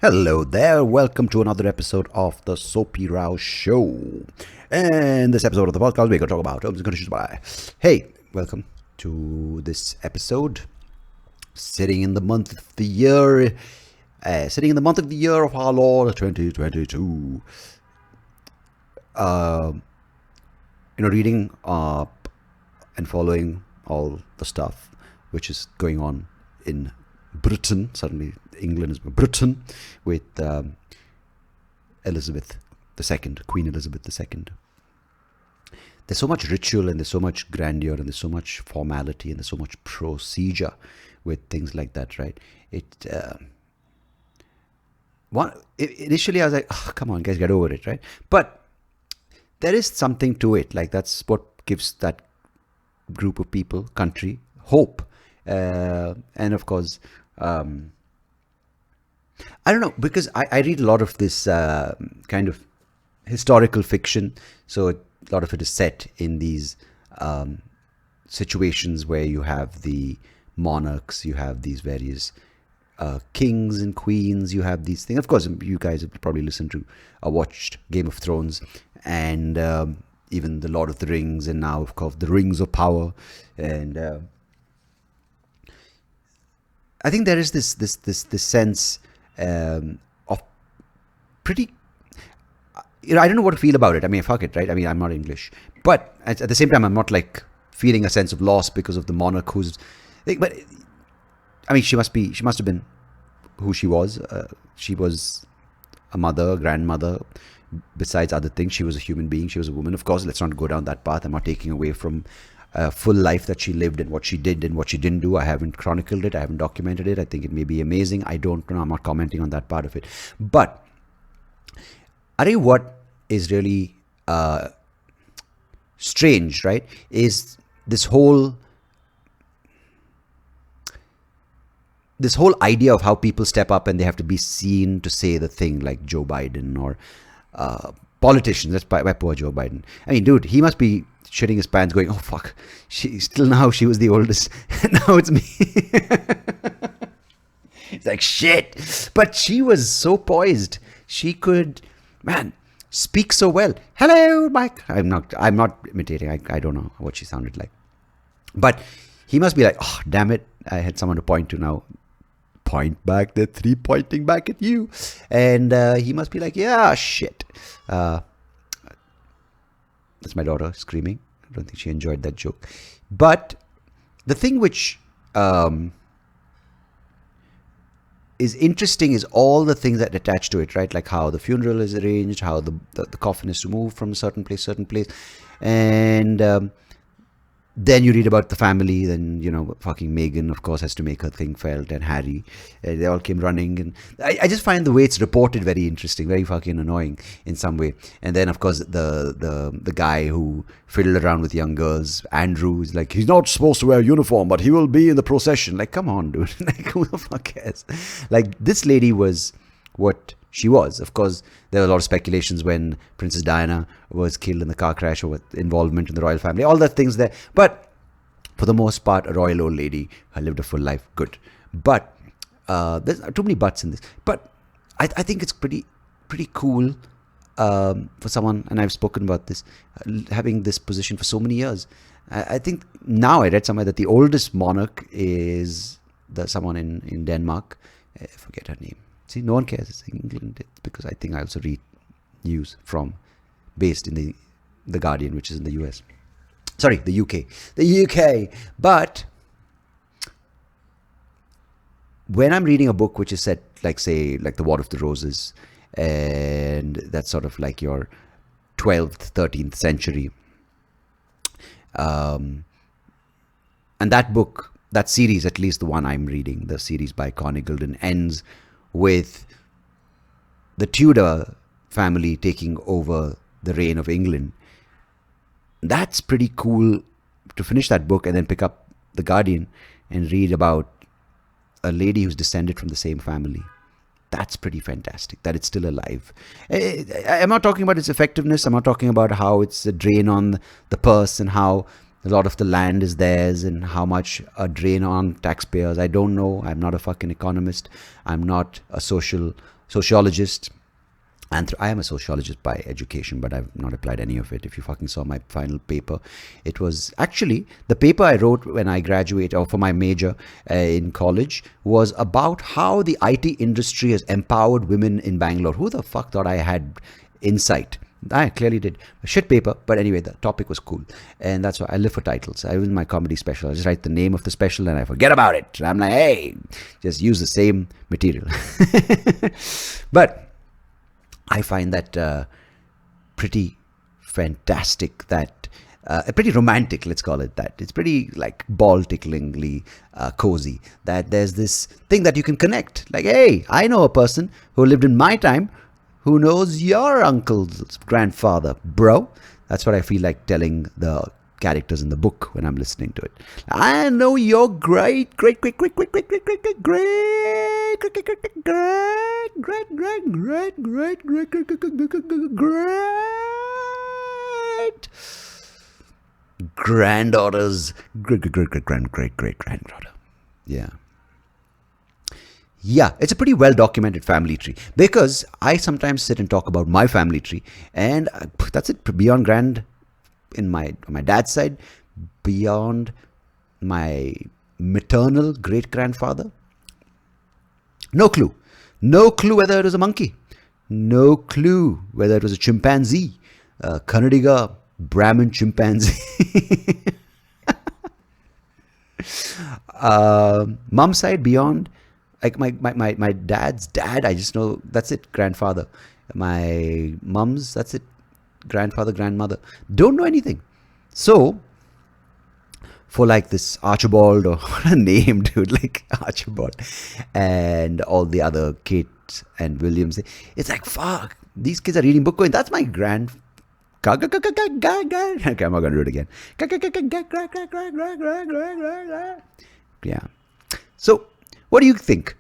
Hello there, welcome to another episode of the SoapyRao Show. And this episode of the podcast, we're going to talk about terms and conditions. Hey, welcome to this episode. Sitting in the month of the year, of our Lord 2022. Reading up and following all the stuff which is going on in Britain. Suddenly England is Britain with Elizabeth II, Queen Elizabeth II. There's so much ritual and there's so much grandeur and there's so much formality and there's so much procedure with things like that, right? Initially I was like, oh, come on guys, get over it, right? But there is something to it. Like that's what gives that group of people, country, hope. And of course, I don't know, because I read a lot of this kind of historical fiction. So a lot of it is set in these situations where you have the monarchs, you have these various kings and queens, you have these things. Of course, you guys have probably listened to or watched Game of Thrones and even the Lord of the Rings, and now of course the Rings of Power. And I think there is this sense of pretty, I don't know what to feel about it. I mean, fuck it, right? I mean, I'm not English, but at the same time, I'm not like feeling a sense of loss because of the monarch who's. But I mean, she must have been who she was. She was a mother, a grandmother. Besides other things, she was a human being. She was a woman. Of course, let's not go down that path. I'm not taking away from full life that she lived and what she did and what she didn't do. I haven't chronicled it. I haven't documented it. I think it may be amazing. I don't know. I'm not commenting on that part of it. But I tell you what is really strange, right? Is this whole idea of how people step up and they have to be seen to say the thing, like Joe Biden or politicians. That's by poor Joe Biden. I mean, dude, he must be shitting his pants going, oh fuck, she was the oldest and now it's me. It's like shit. But she was so poised. She could, man, speak so well. Hello, Mike. I'm not imitating. I don't know what she sounded like. But he must be like, oh damn it, I had someone to point to now. Point back, they're three pointing back at you. And he must be like, yeah, shit. That's my daughter screaming. I don't think she enjoyed that joke. But the thing which is interesting is all the things that attach to it, right? Like how the funeral is arranged, how the coffin is to move from a certain place. And then you read about the family. Then, fucking Meghan, of course, has to make her thing felt, and Harry. They all came running. And I just find the way it's reported very interesting, very fucking annoying in some way. And then, of course, the guy who fiddled around with young girls, Andrew, is like, he's not supposed to wear a uniform, but he will be in the procession. Like, come on, dude. Like, who the fuck cares? Like, this lady was what she was. Of course, there were a lot of speculations when Princess Diana was killed in the car crash or with involvement in the royal family, all that things there. But for the most part, a royal old lady who lived a full life. Good. But there's too many buts in this. But I think it's pretty cool for someone, and I've spoken about this, having this position for so many years. I think now I read somewhere that the oldest monarch is someone in Denmark. I forget her name. See, no one cares. It's England. It's because I think I also read news based in the Guardian, which is in the US. Sorry, the UK. The UK. But when I'm reading a book which is set, like, say, like The War of the Roses, and that's sort of like your 12th, 13th century, and that book, that series, at least the one I'm reading, the series by Connie Gilden, ends with the Tudor family taking over the reign of England. That's pretty cool to finish that book and then pick up The Guardian and read about a lady who's descended from the same family. That's pretty fantastic, that it's still alive. I'm not talking about its effectiveness. I'm not talking about how it's a drain on the purse and how a lot of the land is theirs and how much a drain on taxpayers. I don't know. I'm not a fucking economist. I'm not a social sociologist. I am a sociologist by education, but I've not applied any of it. If you fucking saw my final paper, it was actually the paper I wrote when I graduated, or for my major in college, was about how the IT industry has empowered women in Bangalore. Who the fuck thought I had insight? I clearly did. A shit paper, but anyway, the topic was cool. And that's why I live for titles. I was in my comedy special. I just write the name of the special and I forget about it. And I'm like, hey, just use the same material. But I find that pretty fantastic, that pretty romantic, let's call it that. It's pretty like ball-ticklingly cozy, that there's this thing that you can connect. Like, hey, I know a person who lived in my time who knows your uncle's grandfather, bro. That's what I feel like telling the characters in the book when I'm listening to it. I know your great granddaughter's great granddaughter. Yeah, it's a pretty well documented family tree, because I sometimes sit and talk about my family tree, and that's it. Beyond grand in my dad's side, beyond my maternal great grandfather, no clue whether it was a monkey, no clue whether it was a chimpanzee, Kannadiga Brahmin chimpanzee. Mom side, beyond, like my dad's dad, I just know that's it, grandfather. My mom's, that's it, grandfather, grandmother. Don't know anything. So for like this Archibald, or what a name, dude, like Archibald, and all the other Kate and Williams, it's like, fuck, these kids are reading book going, that's my grand. Okay, I'm not gonna do it again. Yeah. So what do you think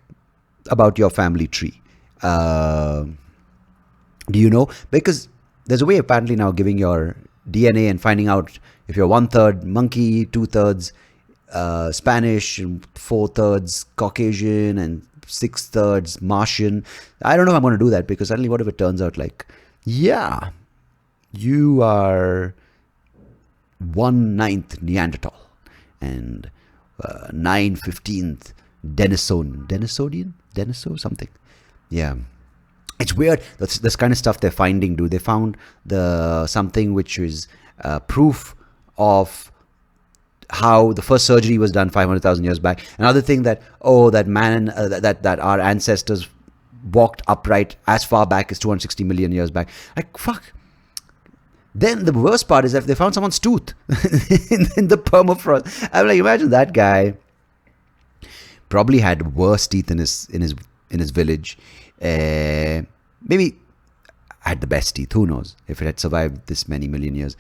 about your family tree? Do you know? Because there's a way apparently now giving your DNA and finding out if you're 1/3 monkey, 2/3 Spanish, 4/3 Caucasian, and 6/3 Martian. I don't know if I'm going to do that, because suddenly what if it turns out like, yeah, you are 1/9 Neanderthal and 9/15 Deniso something. Yeah, it's weird. That's this kind of stuff they're finding, dude. They found something which is proof of how the first surgery was done 500,000 years back. Another thing that that our ancestors walked upright as far back as 260 million years back. Like, fuck. Then the worst part is that they found someone's tooth in the permafrost. I'm like, imagine that guy probably had worse teeth in his village. Maybe had the best teeth. Who knows if it had survived this many million years?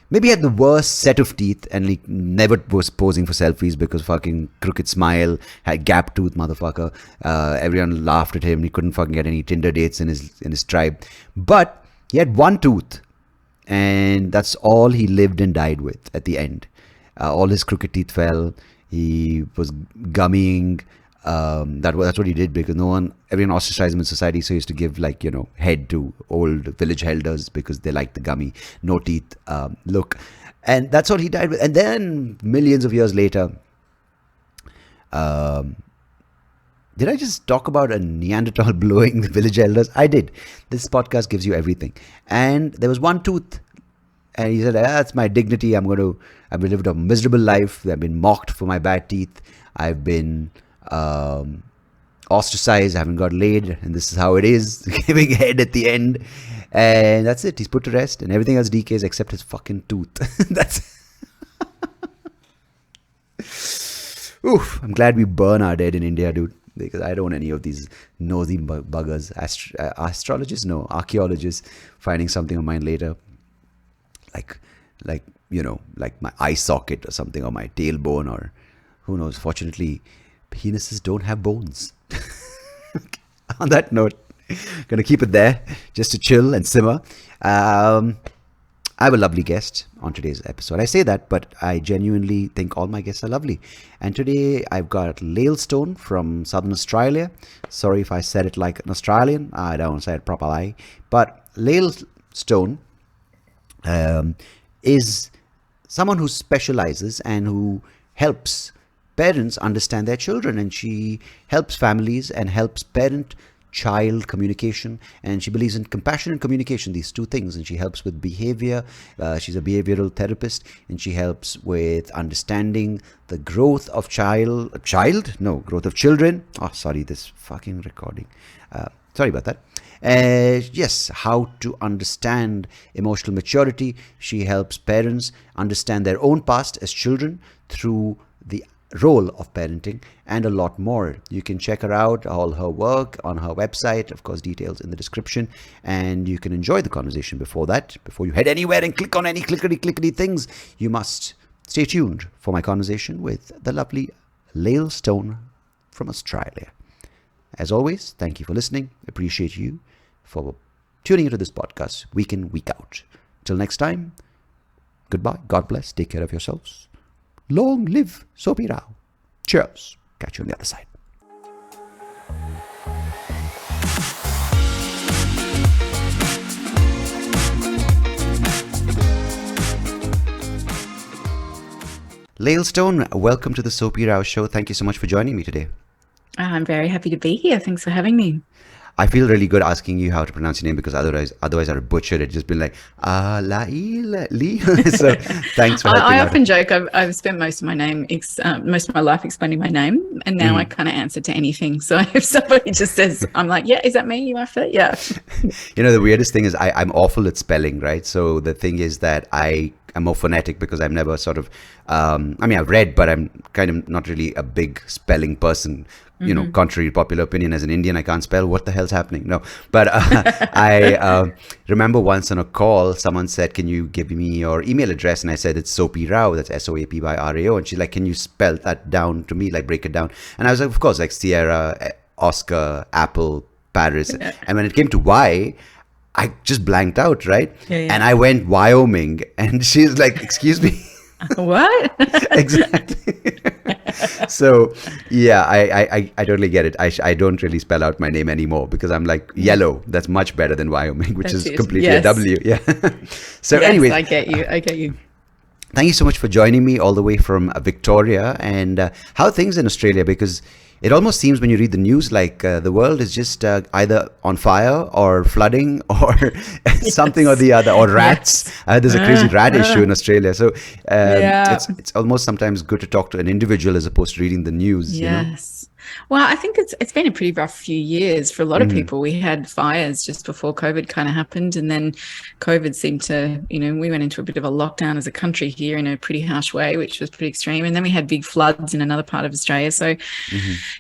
Maybe he had the worst set of teeth, and he never was posing for selfies because fucking crooked smile, had gap tooth, motherfucker. Everyone laughed at him. He couldn't fucking get any Tinder dates in his tribe. But he had one tooth, and that's all he lived and died with at the end. All his crooked teeth fell. He was gummying. That's what he did, because everyone ostracized him in society, so he used to give head to old village elders because they liked the gummy, no teeth look, and that's what he died with. And then millions of years later, did I just talk about a Neanderthal blowing the village elders? I did. This podcast gives you everything. And there was one tooth, and he said, that's my dignity. I've lived a miserable life. I've been mocked for my bad teeth. I've been ostracized. I haven't got laid, and this is how it is. Giving head at the end, and that's it. He's put to rest, and everything else decays except his fucking tooth. That's oof. I'm glad we burn our dead in India, dude, because I don't want any of these nosy buggers, astrologists, no, archaeologists, finding something of mine later, like my eye socket or something, or my tailbone, or who knows. Fortunately, penises don't have bones. On that note, gonna keep it there just to chill and simmer. I I have a lovely guest on today's episode. I say that, but I genuinely think all my guests are lovely. And today I've got Lael Stone from Southern Australia. Sorry if I said it like an Australian. I don't say it properly. But Lael Stone is someone who specializes and who helps parents understand their children, and she helps families and helps parent-child communication, and she believes in compassion and communication, these two things, and she helps with behavior. She's a behavioral therapist, and she helps with understanding the growth of growth of children. Oh, sorry, this fucking recording. Sorry about that. Yes, how to understand emotional maturity. She helps parents understand their own past as children through the role of parenting and a lot more. You can check her out, all her work on her website, of course, details in the description, and you can enjoy the conversation. Before you head anywhere and click on any clickety things, you must stay tuned for my conversation with the lovely Lael Stone from Australia. As always, thank you for listening. Appreciate you for tuning into this podcast week in, week out. Till next time, goodbye, God bless, take care of yourselves. Long live SoapyRao. Cheers. Catch you on the other side. Lael Stone, welcome to the SoapyRao show. Thank you so much for joining me today. I'm very happy to be here. Thanks for having me. I feel really good asking you how to pronounce your name, because otherwise I would butcher it. Just been like, Lael. So thanks for helping I out. often joke I've spent most of my life explaining my name, and now I kind of answer to anything. So if somebody just says, I'm like, yeah, is that me? You after? Yeah. The weirdest thing is I'm awful at spelling, right? So the thing is that I'm more phonetic because I've never sort of, I've read, but I'm kind of not really a big spelling person. Contrary to popular opinion, as an Indian, I can't spell. What the hell's happening? No, but I remember once on a call, someone said, "Can you give me your email address?" And I said, "It's SoapyRao. That's SOAPYRAO." And she's like, "Can you spell that down to me? Like break it down?" And I was like, "Of course, like Sierra, Oscar, Apple, Paris." Yeah. And when it came to Y, I just blanked out, right? Yeah. And I went Wyoming, and she's like, "Excuse me." What? Exactly. So yeah, I totally get it. I don't really spell out my name anymore because I'm like, yellow. That's much better than Wyoming, which is completely a W. Yeah. So yes, anyways, I get you. Thank you so much for joining me all the way from Victoria. And how are things in Australia? Because it almost seems when you read the news like the world is just either on fire or flooding or something or the other, or rats. There's a crazy rat issue in Australia. So it's almost sometimes good to talk to an individual as opposed to reading the news. Yes. Well, I think it's been a pretty rough few years for a lot of people. We had fires just before COVID kind of happened, and then COVID seemed to, we went into a bit of a lockdown as a country here in a pretty harsh way, which was pretty extreme. And then we had big floods in another part of Australia. So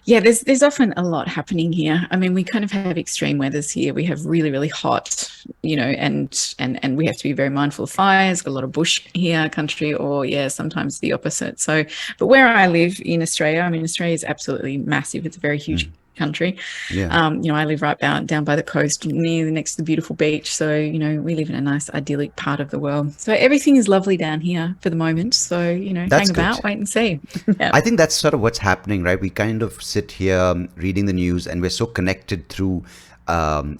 yeah, there's often a lot happening here. I mean, we kind of have extreme weathers here. We have really, really hot, and we have to be very mindful of fires. Got a lot of bush here, country, or sometimes the opposite. So, but where I live in Australia, Australia is absolutely massive. It's a very huge country. Yeah. I live right down by the coast, next to the beautiful beach. So, we live in a nice idyllic part of the world. So everything is lovely down here for the moment. So, hang about, wait and see. Yeah. I think that's sort of what's happening, right? We kind of sit here reading the news, and we're so connected through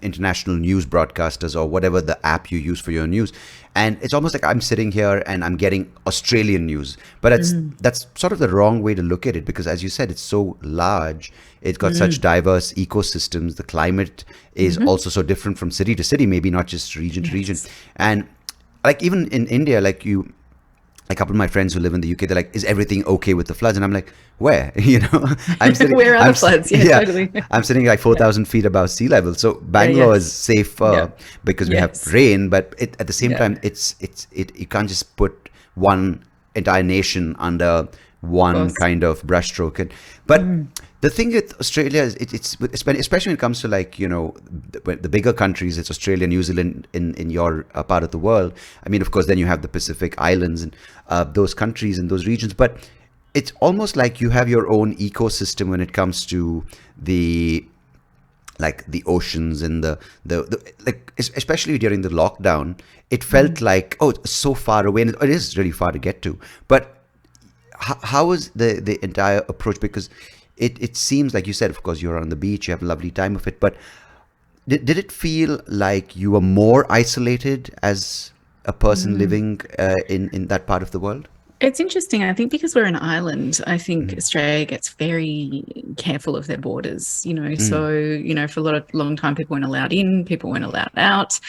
international news broadcasters or whatever the app you use for your news. And it's almost like I'm sitting here and I'm getting Australian news, but that's sort of the wrong way to look at it, because as you said, it's so large. It's got such diverse ecosystems. The climate is also so different from city to city, maybe not just region to region. And like even in India, like a couple of my friends who live in the UK, they're like, "Is everything okay with the floods?" And I'm like, "Where?" I'm sitting. Where are the floods? Yeah, totally. I'm sitting like 4,000 feet above sea level, so Bangalore is safer because we have rain. But at the same time, it's you can't just put one entire nation under one kind of brushstroke. But the thing with Australia is it's especially when it comes to like the bigger countries. It's Australia, New Zealand in your part of the world. I mean, of course, then you have the Pacific Islands and those countries and those regions. But it's almost like you have your own ecosystem when it comes to the like the oceans and the like, especially during the lockdown, it felt like, oh, it's so far away, and it is really far to get to. But how was the entire approach? Because it seems like you said, of course, you're on the beach, you have a lovely time of it, but did it feel like you were more isolated as a person living in that part of the world? It's interesting. I think because we're an island, I think Australia gets very careful of their borders, So, for a long time, people weren't allowed in, people weren't allowed out.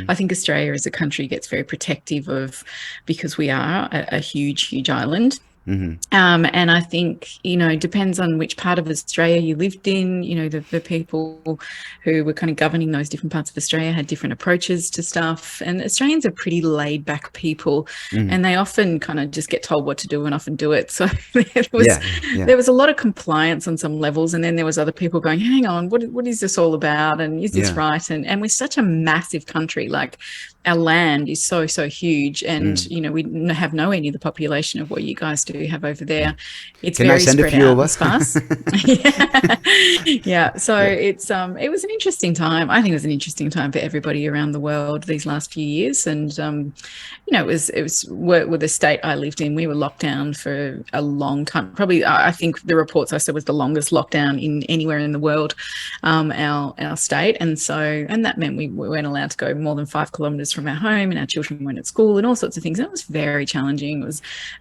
I think Australia as a country gets very protective because we are a huge, huge island. And I think, depends on which part of Australia you lived in. The people who were kind of governing those different parts of Australia had different approaches to stuff. And Australians are pretty laid back people, and they often kind of just get told what to do and often do it. So there was a lot of compliance on some levels. And then there was other people going, hang on, what is this all about? And is this right? And we're such a massive country. Like, our land is so huge, and we have nowhere near the population of what you guys do have over there. It's Can very I send spread a few out over? and sparse. Yeah. So it was an interesting time. I think it was an interesting time for everybody around the world these last few years, and it was with the state I lived in, we were locked down for a long time. Probably, I think the reports I saw was the longest lockdown in anywhere in the world, our state, and that meant we weren't allowed to go more than 5 kilometres from our home, and our children weren't at school, and all sorts of things. And it was very challenging.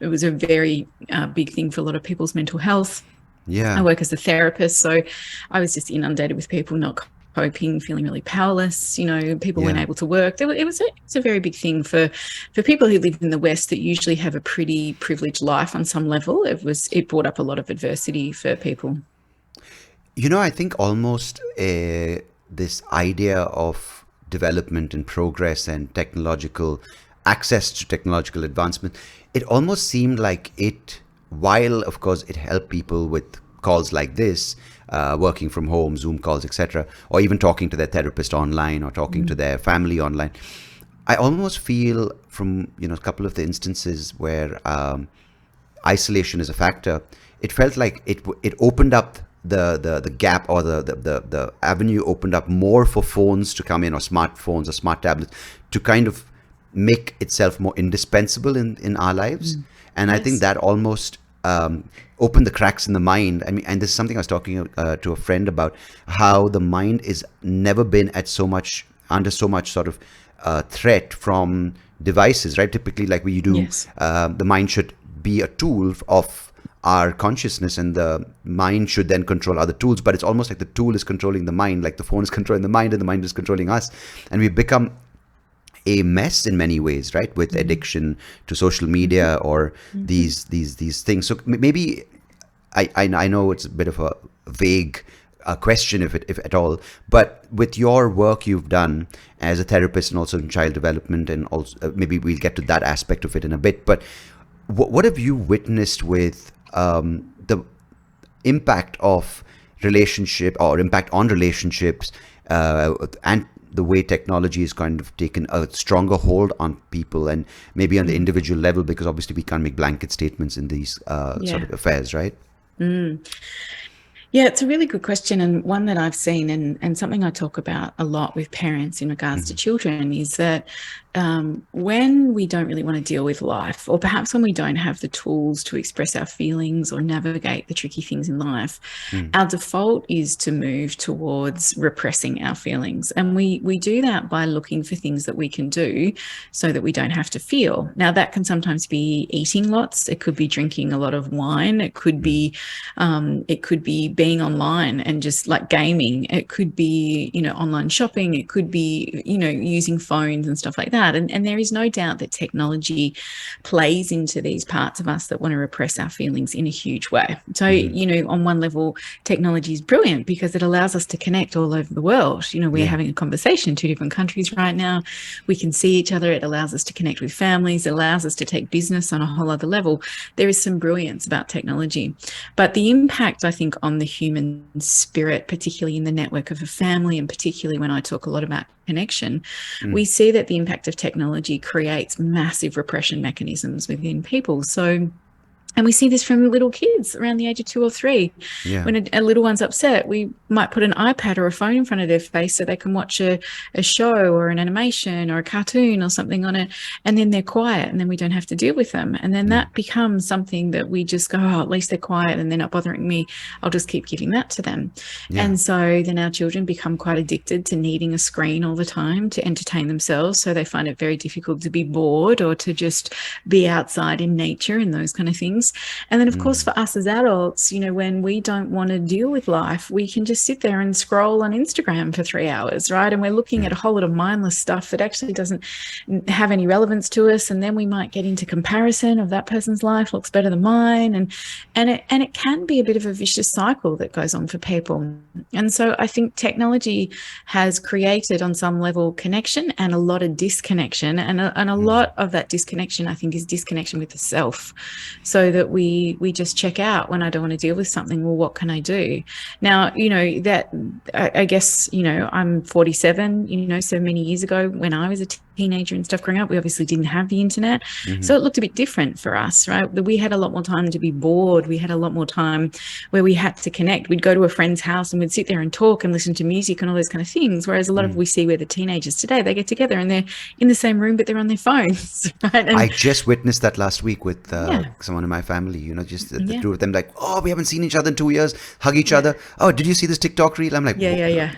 It was a very big thing for a lot of people's mental health. I work as a therapist, so I was just inundated with people not coping, feeling really powerless. People weren't able to work. It was a very big thing for people who live in the West that usually have a pretty privileged life on some level. It brought up a lot of adversity for people. I think almost this idea of development and progress and technological access to technological advancement, it almost seemed like while of course it helped people with calls like this, working from home, Zoom calls, etc., or even talking to their therapist online or talking to their family online, I almost feel from a couple of the instances where isolation is a factor, it felt like it opened up the gap, or the avenue opened up more for phones to come in, or smartphones or smart tablets, to kind of make itself more indispensable in our lives. And I think that almost opened the cracks in the mind. I mean, and this is something I was talking to a friend about, how the mind is never been under so much sort of threat from devices, right? Typically, like we do, the mind should be a tool of our consciousness, and the mind should then control other tools. But it's almost like the tool is controlling the mind, like the phone is controlling the mind and the mind is controlling us. And we've become a mess in many ways, right? With addiction to social media or these things. So maybe I know it's a bit of a vague question, if at all, but with your work you've done as a therapist and also in child development, and also maybe we'll get to that aspect of it in a bit, but what have you witnessed with the impact of relationship, or impact on relationships, and the way technology has kind of taken a stronger hold on people, and maybe on the individual level, because obviously we can't make blanket statements in these sort of affairs, right? Yeah, it's a really good question, and one that I've seen, and something I talk about a lot with parents in regards to children, is that when we don't really want to deal with life, or perhaps when we don't have the tools to express our feelings or navigate the tricky things in life, our default is to move towards repressing our feelings. And we do that by looking for things that we can do so that we don't have to feel. Now, that can sometimes be eating lots. It could be drinking a lot of wine. It could be being online and just like gaming. It could be, online shopping. It could be, using phones and stuff like that. And there is no doubt that technology plays into these parts of us that want to repress our feelings in a huge way. So, on one level, technology is brilliant because it allows us to connect all over the world. We're having a conversation in 2 different countries right now. We can see each other. It allows us to connect with families. It allows us to take business on a whole other level. There is some brilliance about technology. But the impact, I think, on the human spirit, particularly in the network of a family, and particularly when I talk a lot about connection, we see that the impact of technology creates massive repression mechanisms within people. So And we see this from little kids around the age of 2 or 3. Yeah. When a little one's upset, we might put an iPad or a phone in front of their face so they can watch a show or an animation or a cartoon or something on it, and then they're quiet, and then we don't have to deal with them. And then that becomes something that we just go, oh, at least they're quiet and they're not bothering me. I'll just keep giving that to them. Yeah. And so then our children become quite addicted to needing a screen all the time to entertain themselves. So they find it very difficult to be bored or to just be outside in nature and those kind of things. And then, of course, for us as adults, you know, when we don't want to deal with life, we can just sit there and scroll on Instagram for 3 hours, right? And we're looking at a whole lot of mindless stuff that actually doesn't have any relevance to us. And then we might get into comparison of that person's life looks better than mine. And it can be a bit of a vicious cycle that goes on for people. And so I think technology has created on some level connection and a lot of disconnection. And a lot of that disconnection, I think, is disconnection with the self. So that we just check out when I don't want to deal with something. Well, what can I do? Now, you know, that I guess, you know, I'm 47, you know, so many years ago when I was a teenager and stuff growing up, we obviously didn't have the internet. So it looked a bit different for us, right? We had a lot more time to be bored. We had a lot more time where we had to connect. We'd go to a friend's house and we'd sit there and talk and listen to music and all those kind of things. Whereas a lot of we see where the teenagers today, they get together and they're in the same room, but they're on their phones, right? And I just witnessed that last week with someone in my family, you know, just the two of them like, oh, we haven't seen each other in 2 years, hug each other. Oh, did you see this TikTok reel? I'm like, yeah.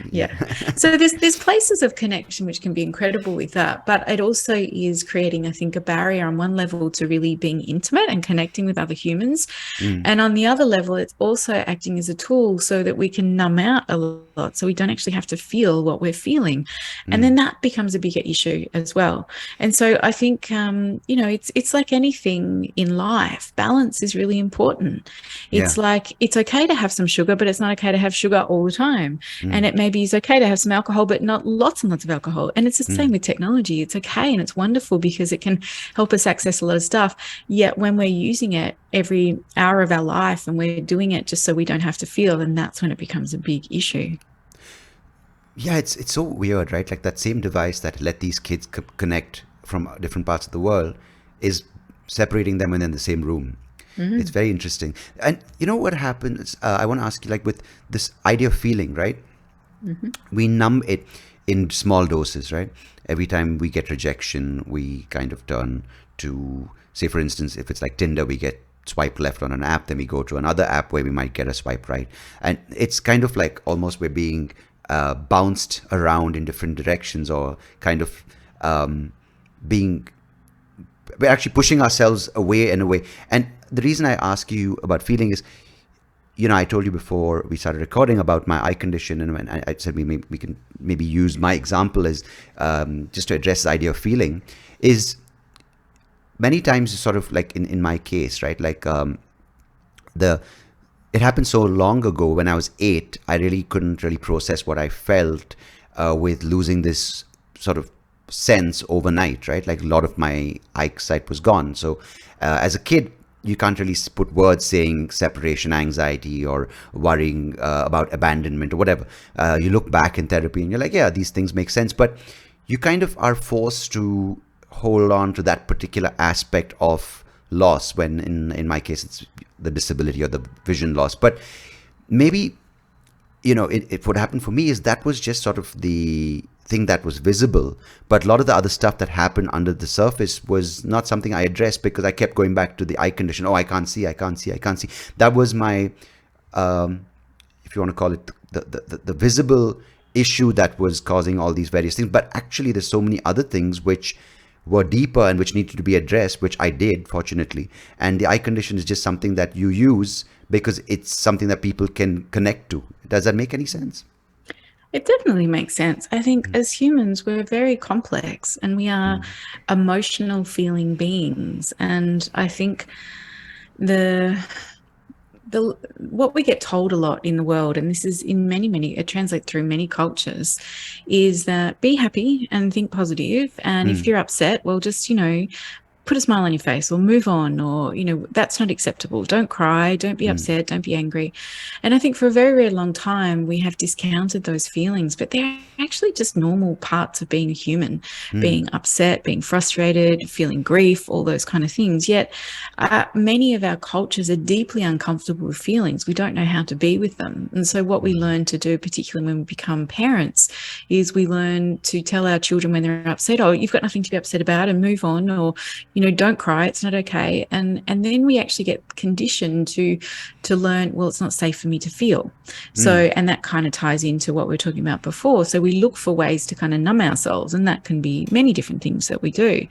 So there's places of connection which can be incredible with that, but it also is creating, I think, a barrier on one level to really being intimate and connecting with other humans. And on the other level, it's also acting as a tool so that we can numb out a lot, so we don't actually have to feel what we're feeling. And then that becomes a bigger issue as well. And so I think, you know, it's like anything in life, balance is really important. It's like, it's okay to have some sugar, but it's not okay to have sugar all the time. And it maybe is okay to have some alcohol, but not lots and lots of alcohol. And it's the same with technology. It's okay and it's wonderful because it can help us access a lot of stuff. Yet when we're using it every hour of our life and we're doing it just so we don't have to feel, then that's when it becomes a big issue. Yeah, it's so weird, right? Like that same device that let these kids connect from different parts of the world is separating them within the same room. It's very interesting. And you know what happens? I want to ask you, like with this idea of feeling, right? We numb it in small doses, right? Every time we get rejection, we kind of turn to, say, for instance, if it's like Tinder, we get swipe left on an app, then we go to another app where we might get a swipe right. And it's kind of like almost we're being bounced around in different directions, or kind of we're actually pushing ourselves away and away. And the reason I ask you about feeling is, you know, I told you before we started recording about my eye condition, and when I said we can maybe use my example as just to address the idea of feeling, is many times sort of like in my case, right? Like it happened so long ago. When I was 8, I really couldn't really process what I felt with losing this sort of sense overnight, right? Like a lot of my eyesight was gone. So as a kid, you can't really put words saying separation anxiety or worrying about abandonment or whatever. You look back in therapy and you're like, yeah, these things make sense. But you kind of are forced to hold on to that particular aspect of loss, when in my case, it's the disability or the vision loss. But maybe, you know, it what happened for me is that was just sort of the thing that was visible, but a lot of the other stuff that happened under the surface was not something I addressed, because I kept going back to the eye condition. Oh, I can't see. That was my if you want to call it the visible issue that was causing all these various things. But actually there's so many other things which were deeper and which needed to be addressed, which I did, fortunately. And the eye condition is just something that you use because it's something that people can connect to. Does that make any sense? It definitely makes sense. I think as humans, we're very complex and we are emotional feeling beings. And I think what we get told a lot in the world, and this is in many, it translates through many cultures, is that be happy and think positive. And if you're upset, well, just, you know, put a smile on your face or move on, or, that's not acceptable. Don't cry, don't be upset, don't be angry. And I think for a very, very long time, we have discounted those feelings, but they're actually just normal parts of being a human, being upset, being frustrated, feeling grief, all those kind of things. Yet many of our cultures are deeply uncomfortable with feelings. We don't know how to be with them. And so what we learn to do, particularly when we become parents, is we learn to tell our children when they're upset, oh, you've got nothing to be upset about, and move on, or, don't cry, it's not okay. And then we actually get conditioned to learn, well, it's not safe for me to feel. So, and that kind of ties into what we were talking about before. So we look for ways to kind of numb ourselves, and that can be many different things that we do.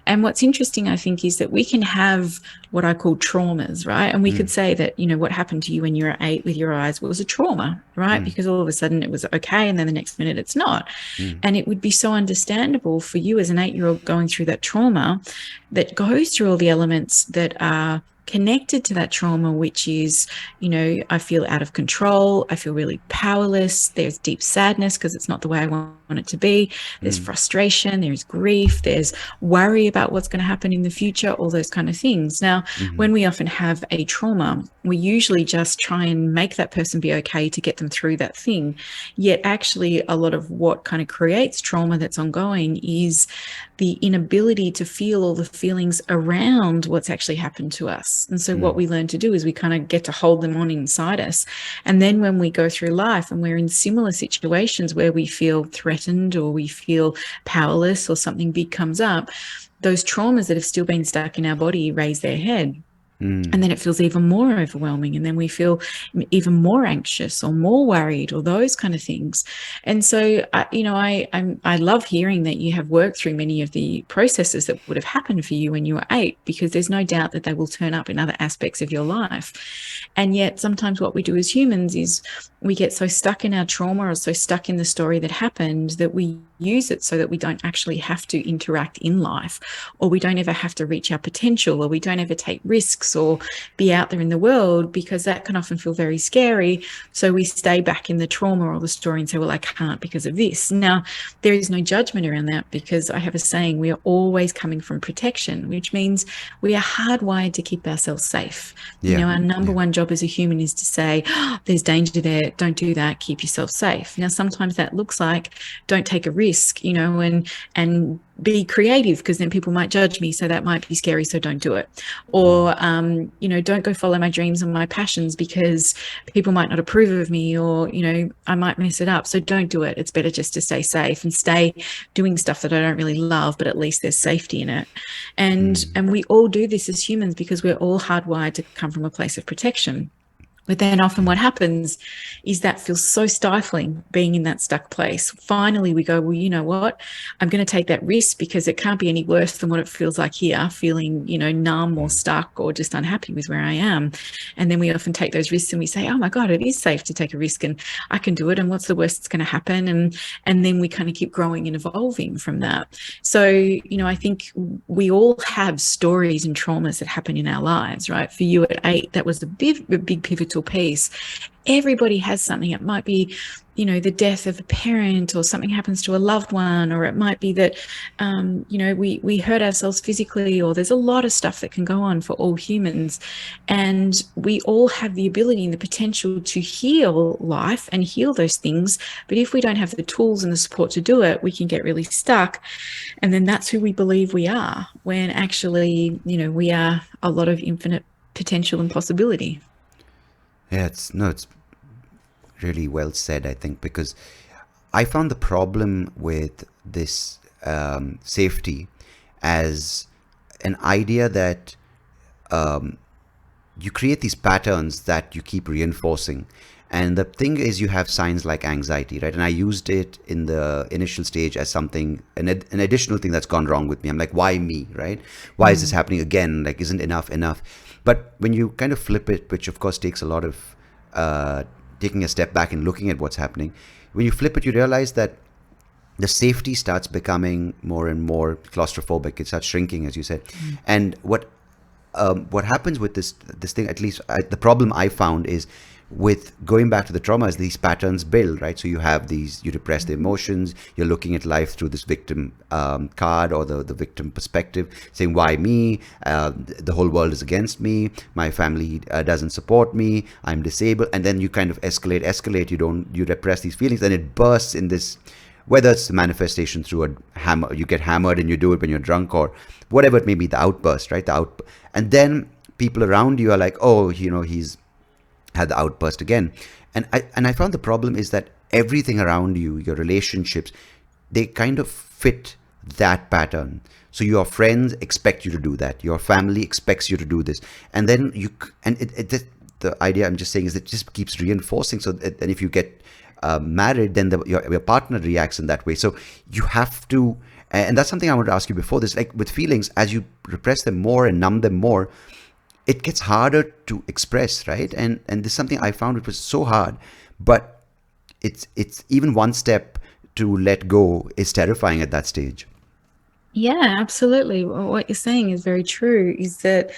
And what's interesting, I think, is that we can have what I call traumas, right? And we could say that, what happened to you when you were 8 with your eyes was a trauma, right? Because all of a sudden it was okay, and then the next minute it's not. And it would be so understandable for you as an 8-year-old going through that trauma, that goes through all the elements that are connected to that trauma, which is, I feel out of control. I feel really powerless. There's deep sadness because it's not the way I want it to be. There's frustration. There's grief. There's worry about what's going to happen in the future, all those kind of things. Now, when we often have a trauma, we usually just try and make that person be okay to get them through that thing. Yet actually, a lot of what kind of creates trauma that's ongoing is the inability to feel all the feelings around what's actually happened to us. And so what we learn to do is we kind of get to hold them on inside us. And then when we go through life and we're in similar situations where we feel threatened or we feel powerless or something big comes up, those traumas that have still been stuck in our body raise their head. And then it feels even more overwhelming. And then we feel even more anxious or more worried or those kind of things. And so, I love hearing that you have worked through many of the processes that would have happened for you when you were 8, because there's no doubt that they will turn up in other aspects of your life. And yet sometimes what we do as humans is we get so stuck in our trauma or so stuck in the story that happened that we use it so that we don't actually have to interact in life, or we don't ever have to reach our potential, or we don't ever take risks or be out there in the world, because that can often feel very scary. So we stay back in the trauma or the story and say, well, I can't because of this. Now, there is no judgment around that, because I have a saying, we are always coming from protection, which means we are hardwired to keep ourselves safe. Our number one job as a human is to say, oh, there's danger there, don't do that, keep yourself safe. Now, sometimes that looks like don't take a risk, and be creative, because then people might judge me, so that might be scary, so don't do it. Or don't go follow my dreams and my passions because people might not approve of me, or I might mess it up, so don't do it. It's better just to stay safe and stay doing stuff that I don't really love, but at least there's safety in it. And we all do this as humans because we're all hardwired to come from a place of protection. But then often what happens is that feels so stifling, being in that stuck place. Finally, we go, well, you know what? I'm going to take that risk because it can't be any worse than what it feels like here, feeling, numb or stuck or just unhappy with where I am. And then we often take those risks and we say, oh my God, it is safe to take a risk and I can do it. And what's the worst that's going to happen? And then we kind of keep growing and evolving from that. So, I think we all have stories and traumas that happen in our lives, right? For you at 8, that was a big pivotal piece. Everybody has something. It might be, the death of a parent, or something happens to a loved one, or it might be that, we hurt ourselves physically, or there's a lot of stuff that can go on for all humans. And we all have the ability and the potential to heal life and heal those things. But if we don't have the tools and the support to do it, we can get really stuck. And then that's who we believe we are, when actually, we are a lot of infinite potential and possibility. Yeah, it's really well said, I think, because I found the problem with this safety as an idea that you create these patterns that you keep reinforcing. And the thing is, you have signs like anxiety, right? And I used it in the initial stage as something, an additional thing that's gone wrong with me. I'm like, why me, right? Why is this happening again? Like, isn't enough? But when you kind of flip it, which of course takes a lot of taking a step back and looking at what's happening, when you flip it, you realize that the safety starts becoming more and more claustrophobic. It starts shrinking, as you said. And what happens with this thing, at least the problem I found, is with going back to the trauma, is these patterns build, right? So you have these, you repress the emotions, you're looking at life through this victim card, or the victim perspective, saying, why me? The whole world is against me, my family doesn't support me, I'm disabled. And then you kind of escalate, you repress these feelings, and it bursts in this, whether it's the manifestation through a hammer, you get hammered and you do it when you're drunk, or whatever it may be, the outburst, right? And then people around you are like, oh, he's had the outburst again. And I found the problem is that everything around you, your relationships, they kind of fit that pattern. So your friends expect you to do that, your family expects you to do this, and then the idea I'm just saying is it just keeps reinforcing. So and if you get married, then your partner reacts in that way. So you have to, and that's something I wanted to ask you before this, like with feelings, as you repress them more and numb them more, it gets harder to express, right? And this is something I found, it was so hard, but it's even one step to let go is terrifying at that stage. Yeah, absolutely. Well, what you're saying is very true, is that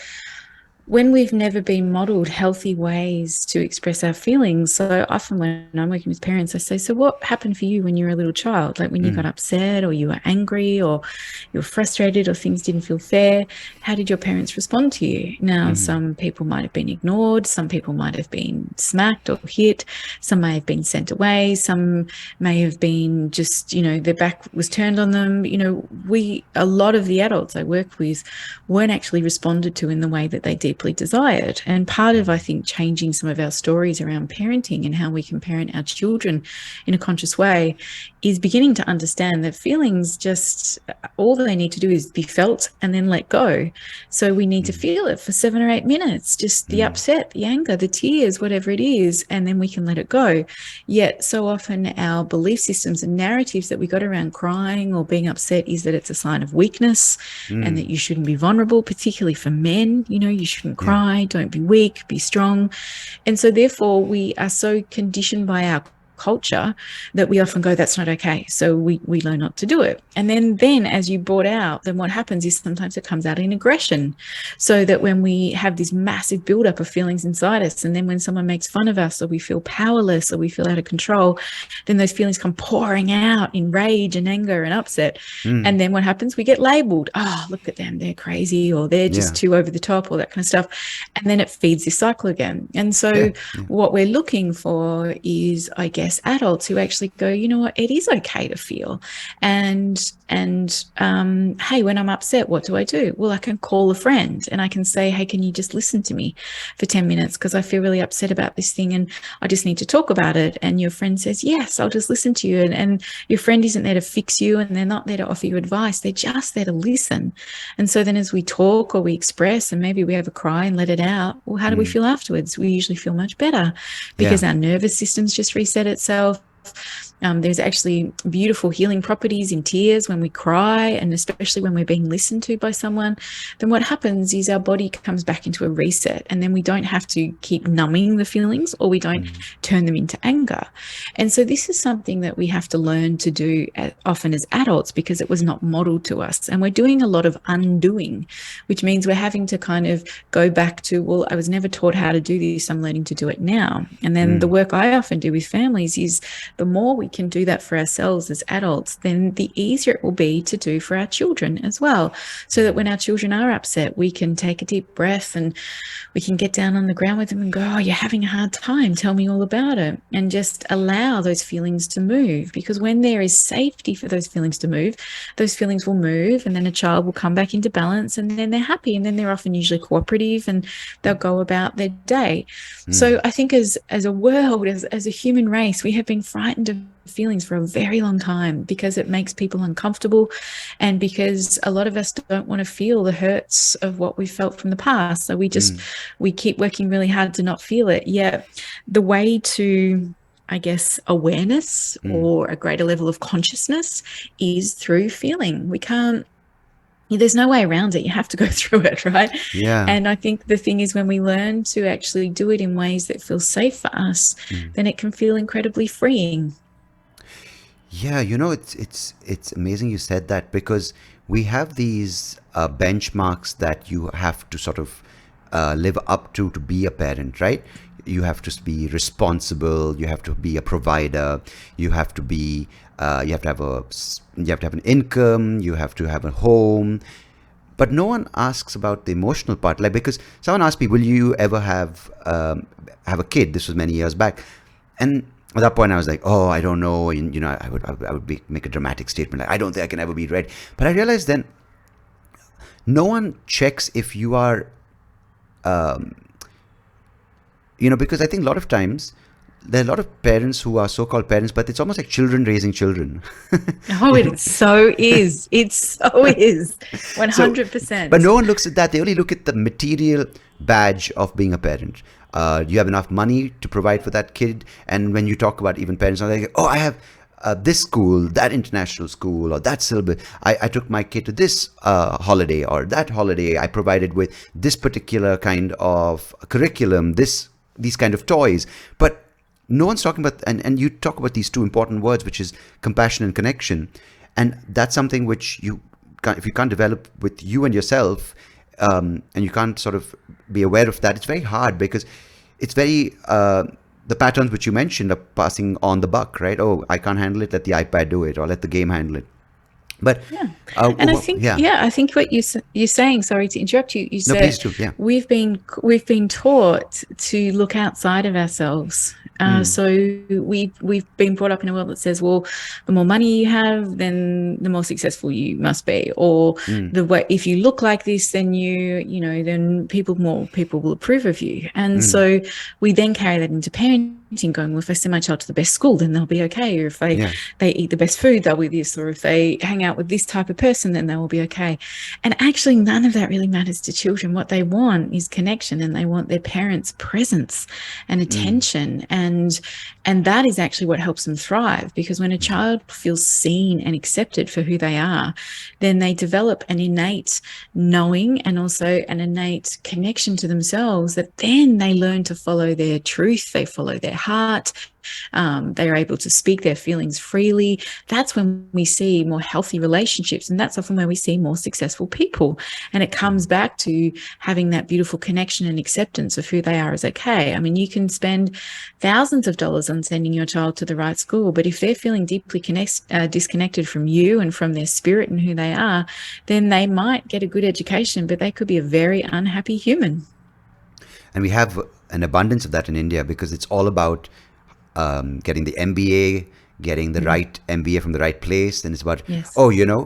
when we've never been modeled healthy ways to express our feelings. So often when I'm working with parents, I say, so what happened for you when you were a little child? Like when you got upset, or you were angry, or you were frustrated, or things didn't feel fair, how did your parents respond to you? Now, some people might have been ignored, some people might have been smacked or hit, some may have been sent away, some may have been just, their back was turned on them. A lot of the adults I work with weren't actually responded to in the way that they deeply desired. And part of, I think, changing some of our stories around parenting and how we can parent our children in a conscious way is beginning to understand that feelings, just all they need to do is be felt and then let go. So we need to feel it for 7 or 8 minutes, just the upset, the anger, the tears, whatever it is, and then we can let it go. Yet so often our belief systems and narratives that we got around crying or being upset is that it's a sign of weakness, and that you shouldn't be vulnerable, particularly for men. You shouldn't cry, don't be weak, be strong. And so therefore we are so conditioned by our culture that we often go, that's not okay. So we learn not to do it. And then as you brought out, then what happens is sometimes it comes out in aggression. So that when we have this massive buildup of feelings inside us, and then when someone makes fun of us, or we feel powerless, or we feel out of control, then those feelings come pouring out in rage and anger and upset. And then what happens? We get labeled, oh, look at them, they're crazy, or they're just too over the top, or that kind of stuff. And then it feeds this cycle again. And so what we're looking for is, I guess, adults who actually go, you know what, it is okay to feel. And hey, when I'm upset, what do? Well, I can call a friend and I can say, hey, can you just listen to me for 10 minutes? Because I feel really upset about this thing and I just need to talk about it. And your friend says, yes, I'll just listen to you. And your friend isn't there to fix you, and they're not there to offer you advice. They're just there to listen. And so then as we talk or we express, and maybe we have a cry and let it out, well, how do we feel afterwards? We usually feel much better, because our nervous system's just reset itself. There's actually beautiful healing properties in tears when we cry, and especially when we're being listened to by someone. Then what happens is our body comes back into a reset, and then we don't have to keep numbing the feelings, or we don't turn them into anger. And so this is something that we have to learn to do often as adults, because it was not modeled to us. And we're doing a lot of undoing, which means we're having to kind of go back to, well, I was never taught how to do this, I'm learning to do it now. And then the work I often do with families is, the more we can do that for ourselves as adults, then the easier it will be to do for our children as well. So that when our children are upset, we can take a deep breath and we can get down on the ground with them and go, oh, you're having a hard time, tell me all about it. And just allow those feelings to move, because when there is safety for those feelings to move, those feelings will move, and then a child will come back into balance, and then they're happy, and then they're often usually cooperative, and they'll go about their day. So I think as a world, as a human race, we have been frightened of feelings for a very long time, because it makes people uncomfortable, and because a lot of us don't want to feel the hurts of what we felt from the past. So we keep working really hard to not feel it. Yet the way to, I guess, awareness or a greater level of consciousness is through feeling. There's no way around it. You have to go through it, right? Yeah. And I think the thing is, when we learn to actually do it in ways that feel safe for us, then it can feel incredibly freeing. Yeah, it's amazing you said that, because we have these benchmarks that you have to sort of live up to be a parent, right? you have to be responsible, you have to be a provider, you have to be you have to have an income, you have to have a home. But no one asks about the emotional part. Like, because someone asked me, will you ever have a kid? This was many years back. And at that point I was like, oh, I don't know. And, you know, I would make a dramatic statement like, I don't think I can ever be ready. But I realized then no one checks if you are, you know, because I think a lot of times there are a lot of parents who are so-called parents, but it's almost like children raising children. Oh, it so is. It so is. 100%. But no one looks at that. They only look at the material badge of being a parent. Do you have enough money to provide for that kid? And when you talk about even parents, they're like, oh, I have this school, that international school, or that syllabus. I took my kid to this holiday or that holiday. I provided with this particular kind of curriculum, these kind of toys. But no one's talking about, and you talk about these two important words, which is compassion and connection. And that's something which if you can't develop with you and yourself, and you can't sort of be aware of that, it's very hard, because it's very, the patterns which you mentioned are passing on the buck, right? Oh, I can't handle it, let the iPad do it, or let the game handle it. But yeah, and I think I think what you're saying. Sorry to interrupt you. You said, no, please do. Yeah, we've been taught to look outside of ourselves. So we've been brought up in a world that says, well, the more money you have, then the more successful you must be, or the way, if you look like this, then then more people will approve of you. And so we then carry that into parenting, going, well, if I send my child to the best school, then they'll be okay. Or if they eat the best food, they'll be this. Or if they hang out with this type of person, then they will be okay. And actually, none of that really matters to children. What they want is connection, and they want their parents' presence and attention. And that is actually what helps them thrive, because when a child feels seen and accepted for who they are, then they develop an innate knowing and also an innate connection to themselves, that then they learn to follow their truth, they follow their heart. They are able to speak their feelings freely. That's when we see more healthy relationships, and that's often where we see more successful people. And it comes back to having that beautiful connection and acceptance of who they are as okay. I mean, you can spend thousands of dollars on sending your child to the right school, but if they're feeling deeply disconnected from you and from their spirit and who they are, then they might get a good education, but they could be a very unhappy human. And we have an abundance of that in India, because it's all about getting the MBA, getting the right MBA from the right place. Then it's about,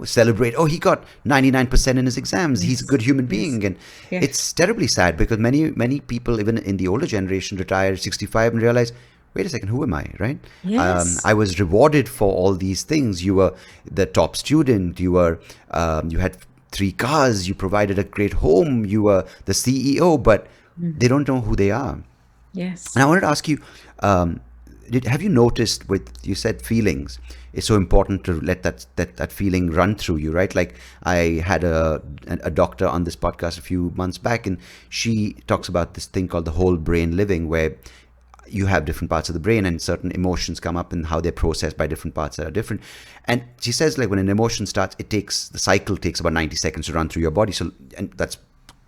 celebrate. Oh, he got 99% in his exams. He's a good human being. And it's terribly sad, because many people, even in the older generation, retire at 65 and realize, wait a second, who am I, right? Yes. I was rewarded for all these things. You were the top student. You had 3 cars. You provided a great home. You were the CEO, but they don't know who they are. Yes. And I wanted to ask you, have you noticed, you said feelings, it's so important to let that feeling run through you, right? Like, I had a doctor on this podcast a few months back, and she talks about this thing called the whole brain living, where you have different parts of the brain, and certain emotions come up, and how they're processed by different parts that are different. And she says, like, when an emotion starts, the cycle takes about 90 seconds to run through your body. So, and that's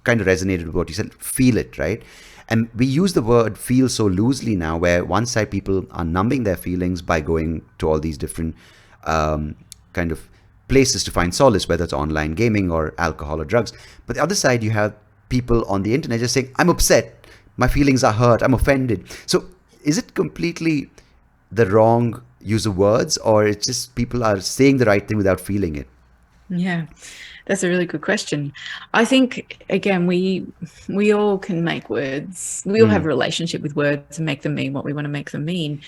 kind of resonated with what you said, feel it, right? And we use the word feel so loosely now, where one side people are numbing their feelings by going to all these different kind of places to find solace, whether it's online gaming or alcohol or drugs. But the other side, you have people on the internet just saying, I'm upset, my feelings are hurt, I'm offended. So is it completely the wrong use of words, or it's just people are saying the right thing without feeling it? Yeah. That's a really good question. I think, again, we all can make words. We all have a relationship with words and make them mean what we want to make them mean.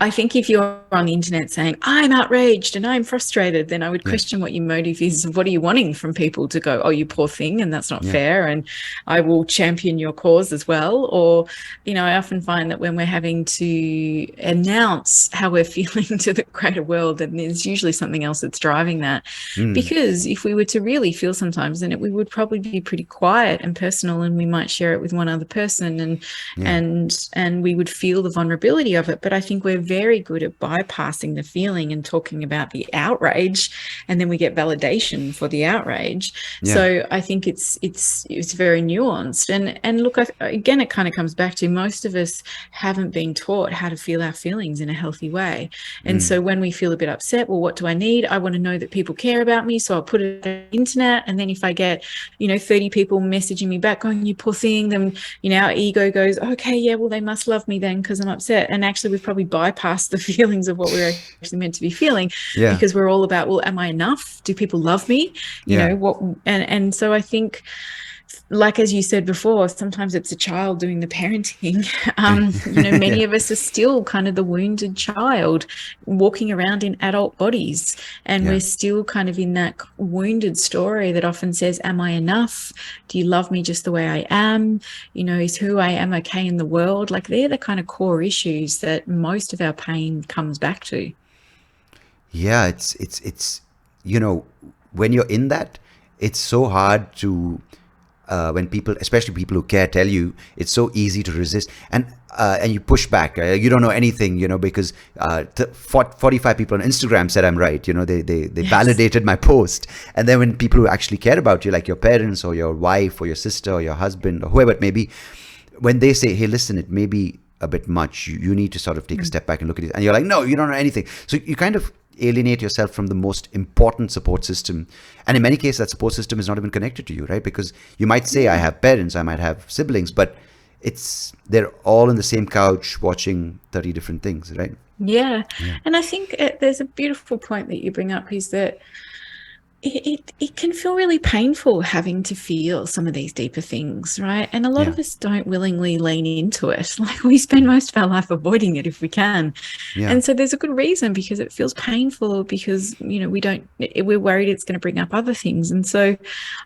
I think if you're on the internet saying, I'm outraged and I'm frustrated, then I would question what your motive is. What are you wanting from people to go, oh, you poor thing, and that's not fair, and I will champion your cause as well? Or, I often find that when we're having to announce how we're feeling to the greater world, then there's usually something else that's driving that. Because if we were to really feel sometimes, then we would probably be pretty quiet and personal, and we might share it with one other person, and we would feel the vulnerability of it. But I think we're very good at bypassing the feeling and talking about the outrage, and then we get validation for the outrage. So I think it's very nuanced. And look, again, it kind of comes back to most of us haven't been taught how to feel our feelings in a healthy way. And so when we feel a bit upset, well, what do I need? I want to know that people care about me, so I'll put it on the internet. And then if I get 30 people messaging me back going, you poor thing, then our ego goes, okay, yeah, well, they must love me then because I'm upset. And actually we've probably bypassed the feelings of what we're actually meant to be feeling, because we're all about, well, am I enough? Do people love me? What? And so I think, like, as you said before, sometimes it's a child doing the parenting. Many of us are still kind of the wounded child walking around in adult bodies, and we're still kind of in that wounded story that often says, am I enough? Do you love me just the way I am? Is who I am okay in the world? Like, they're the kind of core issues that most of our pain comes back to. Yeah, it's when you're in that, it's so hard to when people, especially people who care, tell you, it's so easy to resist, and you push back. You don't know anything, because 45 people on Instagram said I'm right. They validated my post, and then when people who actually care about you, like your parents or your wife or your sister or your husband or whoever it may be, when they say, hey, listen, it may be a bit much, you need to sort of take a step back and look at it, and you're like, no, you don't know anything. So you kind of alienate yourself from the most important support system, and in many cases that support system is not even connected to you, right? Because you might say, I have parents, I might have siblings, but they're all on the same couch watching 30 different things, right? And I think there's a beautiful point that you bring up, is that it can feel really painful having to feel some of these deeper things, right? And a lot of us don't willingly lean into it. Like, we spend most of our life avoiding it if we can. And so there's a good reason, because it feels painful, because we're worried it's going to bring up other things. And so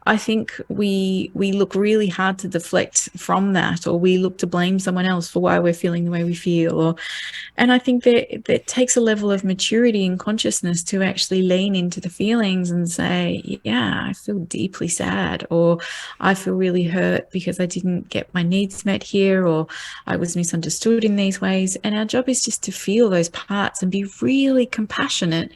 I think we look really hard to deflect from that, or we look to blame someone else for why we're feeling the way we feel. And I think that takes a level of maturity and consciousness to actually lean into the feelings and say, yeah, I feel deeply sad, or I feel really hurt because I didn't get my needs met here, or I was misunderstood in these ways. And our job is just to feel those parts and be really compassionate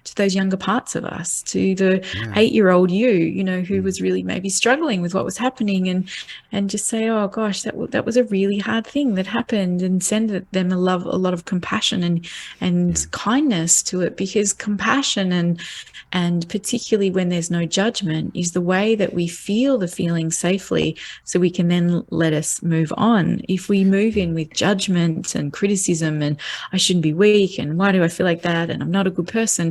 to those younger parts of us, to the 8-year-old who was really maybe struggling with what was happening, and just say, oh gosh, that was a really hard thing that happened, and send them a lot of compassion and kindness to it, because compassion and particularly when there's no judgment, is the way that we feel the feeling safely, so we can then let us move on. If we move in with judgment and criticism, and I shouldn't be weak, and why do I feel like that, and I'm not a good person,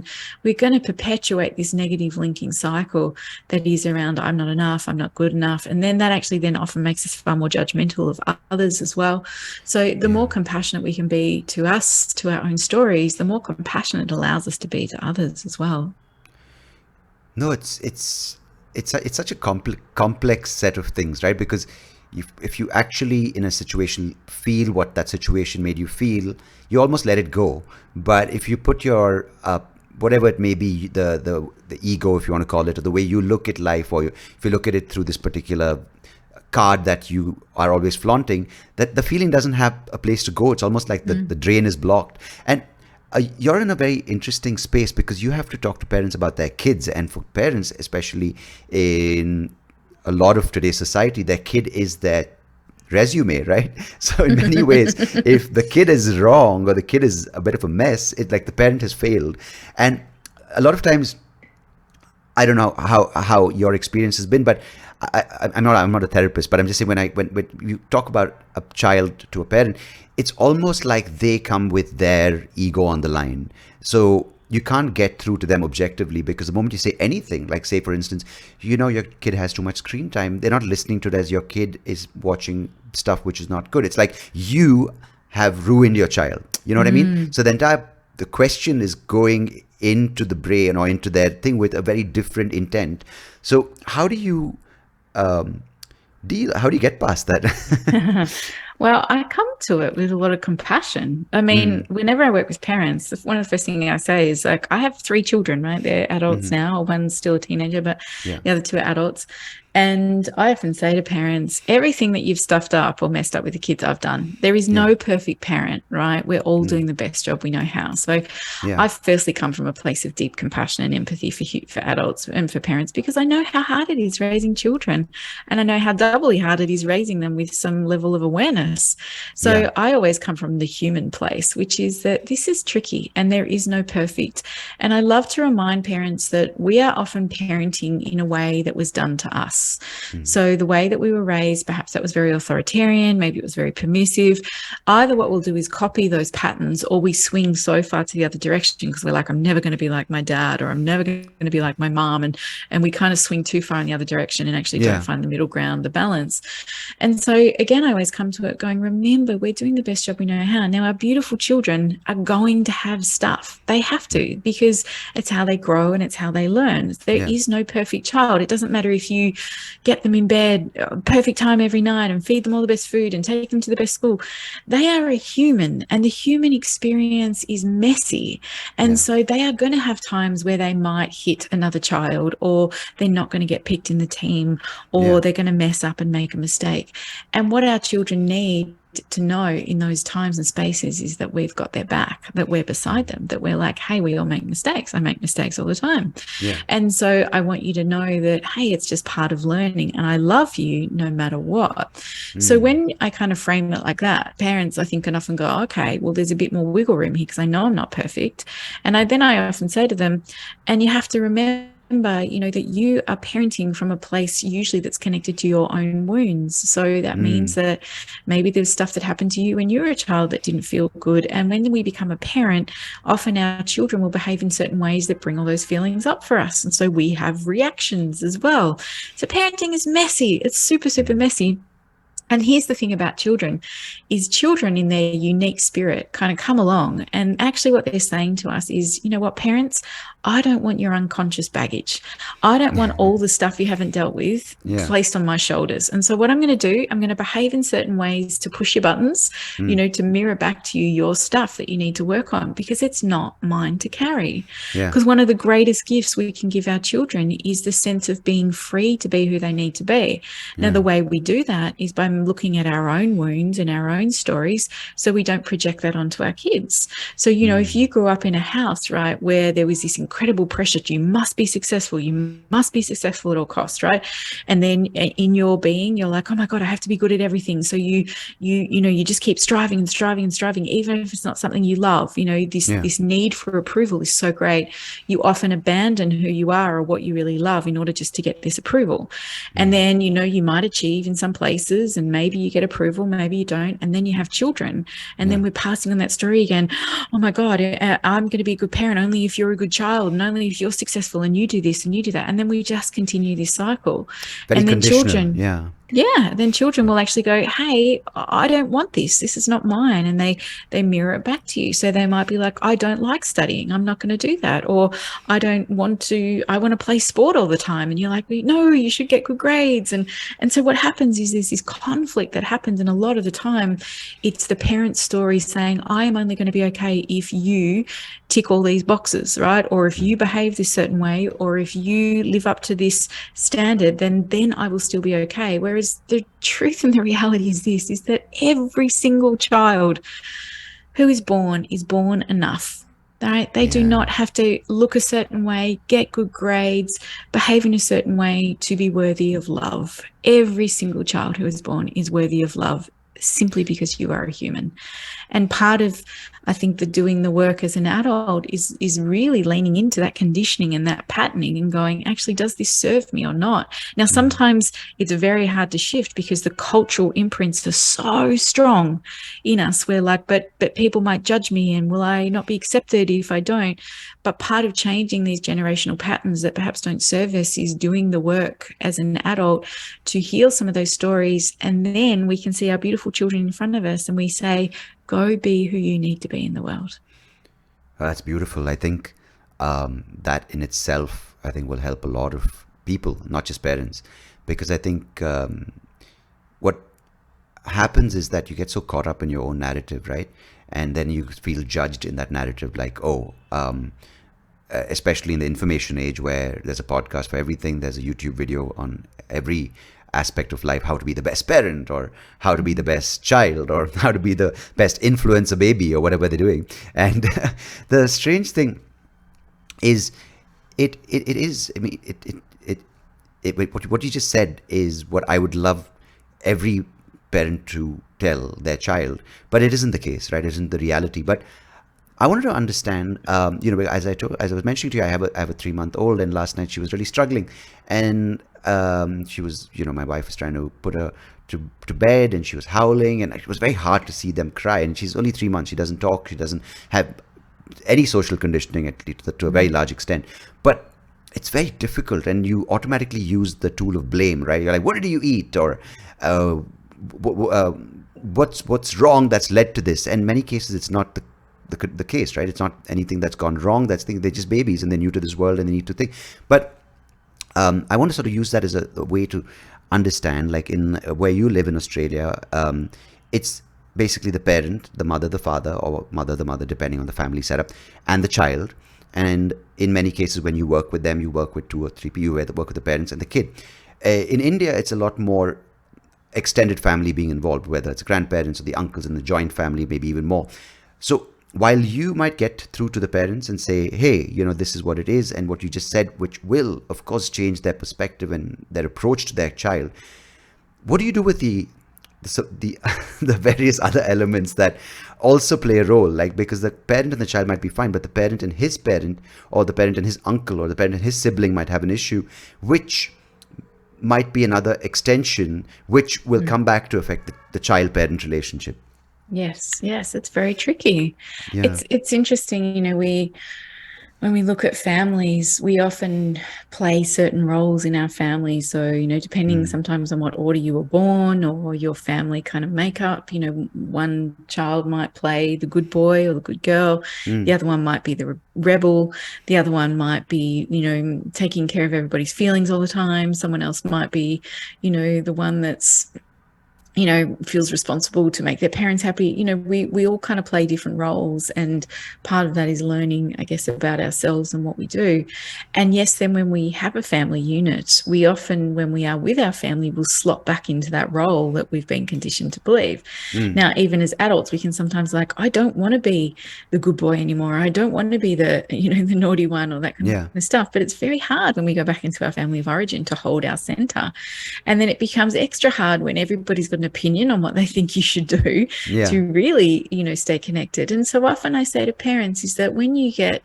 we're going to perpetuate this negative linking cycle that is around, I'm not enough, I'm not good enough. And then that actually then often makes us far more judgmental of others as well. So the more compassionate we can be to us, to our own stories, the more compassionate it allows us to be to others as well. No, it's such a complex set of things, right? Because if you actually in a situation feel what that situation made you feel, you almost let it go. But if you put your whatever it may be, the ego, if you want to call it, or the way you look at life, or if you look at it through this particular card that you are always flaunting, that the feeling doesn't have a place to go. It's almost like the drain is blocked. And you're in a very interesting space, because you have to talk to parents about their kids. And for parents, especially in a lot of today's society, their kid is their resume, right? So in many ways, if the kid is wrong or the kid is a bit of a mess, it's like the parent has failed. And a lot of times, I don't know how your experience has been, but I'm not a therapist, but I'm just saying, when you talk about a child to a parent, it's almost like they come with their ego on the line. So you can't get through to them objectively, because the moment you say anything, like say for instance, your kid has too much screen time, they're not listening to it as your kid is watching stuff which is not good. It's like you have ruined your child. You know what I mean? So the question is going into the brain or into their thing with a very different intent. So how do you get past that? Well, I come to it with a lot of compassion. I mean, Mm. whenever I work with parents, one of the first things I say is like, I have three children, right? They're adults Hmm. now. One's still a teenager, but Yeah. the other two are adults. And I often say to parents, everything that you've stuffed up or messed up with the kids, I've done. There is Yeah. no perfect parent, right? We're all Mm. doing the best job we know how. So Yeah. I firstly come from a place of deep compassion and empathy for adults and for parents because I know how hard it is raising children. And I know how doubly hard it is raising them with some level of awareness. Yeah. So I always come from the human place, which is that this is tricky and there is no perfect. And I love to remind parents that we are often parenting in a way that was done to us. Mm. So the way that we were raised, perhaps that was very authoritarian, maybe it was very permissive. Either what we'll do is copy those patterns or we swing so far to the other direction because we're like, I'm never going to be like my dad or I'm never going to be like my mom. And we kind of swing too far in the other direction and actually don't Yeah. find the middle ground, the balance. And so again, I always come to it going, remember, we're doing the best job we know how. Now, our beautiful children are going to have stuff. They have Yeah. to because it's how they grow and it's how they learn. There Yeah. is no perfect child. It doesn't matter if you get them in bed, perfect time every night and feed them all the best food and take them to the best school. They are a human and the human experience is messy. And Yeah. so they are going to have times where they might hit another child or they're not going to get picked in the team or Yeah. they're going to mess up and make a mistake. And what our children need to know in those times and spaces is that we've got their back, that we're beside them, that we're like, hey, we all make mistakes. I make mistakes all the time. Yeah. And so I want you to know that, hey, it's just part of learning and I love you no matter what. So Mm. when I kind of frame it like that, parents, I think, can often go, okay, well, there's a bit more wiggle room here because I know I'm not perfect. And I often say to them, and you have to remember, that you are parenting from a place usually that's connected to your own wounds. So that means Mm. that maybe there's stuff that happened to you when you were a child that didn't feel good. And when we become a parent, often our children will behave in certain ways that bring all those feelings up for us. And so we have reactions as well. So parenting is messy. It's super, super messy. And here's the thing about children is children in their unique spirit kind of come along and actually what they're saying to us is, you know what, parents, I don't want your unconscious baggage. I don't want all the stuff you haven't dealt with Yeah. placed on my shoulders. And so what I'm going to do, I'm going to behave in certain ways to push your buttons, Mm. to mirror back to you your stuff that you need to work on because it's not mine to carry. Yeah. Because one of the greatest gifts we can give our children is the sense of being free to be who they need to be. Now, Yeah. the way we do that is by looking at our own wounds and our own stories so we don't project that onto our kids. So, if you grew up in a house, right, where there was this incredible pressure, you must be successful at all costs, right? And then in your being, you're like, oh my God, I have to be good at everything. So you just keep striving and striving and striving, even if it's not something you love. Yeah. This need for approval is so great. You often abandon who you are or what you really love in order just to get this approval. And then, you might achieve in some places and maybe you get approval, maybe you don't. And then you have children. And then we're passing on that story again. Oh my God, I'm going to be a good parent only if you're a good child and only if you're successful and you do this and you do that. And then we just continue this cycle. Very And then conditional. children, Yeah. yeah, then children will actually go, hey, I don't want this. This is not mine. And they mirror it back to you. So they might be like, I don't like studying. I'm not going to do that. Or I want to play sport all the time. And you're like, no, you should get good grades. And so what happens is there's this conflict that happens. And a lot of the time it's the parent's story saying, I am only going to be okay if you tick all these boxes, right? Or if you behave this certain way, or if you live up to this standard, then I will still be okay. Whereas the truth and the reality is this, is that every single child who is born enough. Right? They do not have to look a certain way, get good grades, behave in a certain way to be worthy of love. Every single child who is born is worthy of love simply because you are a human. And part of, I think, the doing the work as an adult is really leaning into that conditioning and that patterning and going, actually, does this serve me or not? Now, sometimes it's very hard to shift because the cultural imprints are so strong in us. We're like, but people might judge me and will I not be accepted if I don't? But part of changing these generational patterns that perhaps don't serve us is doing the work as an adult to heal some of those stories. And then we can see our beautiful children in front of us and we say, go be who you need to be in the world. Well, that's beautiful. I think that in itself, I think will help a lot of people, not just parents, because I think what happens is that you get so caught up in your own narrative, right? And then you feel judged in that narrative, like, especially in the information age where there's a podcast for everything, there's a YouTube video on every aspect of life, how to be the best parent, or how to be the best child, or how to be the best influencer baby, or whatever they're doing. And the strange thing is, it is, I mean, what you just said is what I would love every parent to tell their child, but it isn't the case, right? It isn't the reality. But I wanted to understand, as I was mentioning to you, I have a 3-month-old, and last night she was really struggling, and she was, my wife was trying to put her to bed, and she was howling, and it was very hard to see them cry. And she's only 3 months; she doesn't talk, she doesn't have any social conditioning, at least to a very large extent. But it's very difficult, and you automatically use the tool of blame, right? You're like, "What did you eat?" or "What's wrong that's led to this?" And in many cases, it's not the case, right? It's not anything that's gone wrong. They're just babies, and they're new to this world, and they need to think. But I want to sort of use that as a way to understand, like in where you live in Australia, it's basically the parent, the mother, the father, or mother, the mother, depending on the family setup, and the child. And in many cases, when you work with them, you work with 2 or 3 people. You work with the parents and the kid. In India, it's a lot more extended family being involved, whether it's grandparents or the uncles in the joint family, maybe even more. So while you might get through to the parents and say, hey, this is what it is, and what you just said, which will, of course, change their perspective and their approach to their child, what do you do with the the various other elements that also play a role? Like, because the parent and the child might be fine, but the parent and his parent, or the parent and his uncle, or the parent and his sibling might have an issue, which might be another extension, which will come back to affect the child-parent relationship. Yes, it's very tricky. Yeah. It's interesting, when we look at families, we often play certain roles in our family. So, depending sometimes on what order you were born or your family kind of makeup, one child might play the good boy or the good girl. The other one might be the rebel. The other one might be, taking care of everybody's feelings all the time. Someone else might be, the one that's feels responsible to make their parents happy. We all kind of play different roles, and part of that is learning, I guess, about ourselves and what we do. And yes, then when we have a family unit, we often, when we are with our family, will slot back into that role that we've been conditioned to believe. Now, even as adults, we can sometimes I don't want to be the good boy anymore. I don't want to be the, the naughty one, or that kind of stuff. But it's very hard when we go back into our family of origin to hold our center. And then it becomes extra hard when everybody's got an opinion on what they think you should do to really, stay connected. And so often I say to parents is that when you get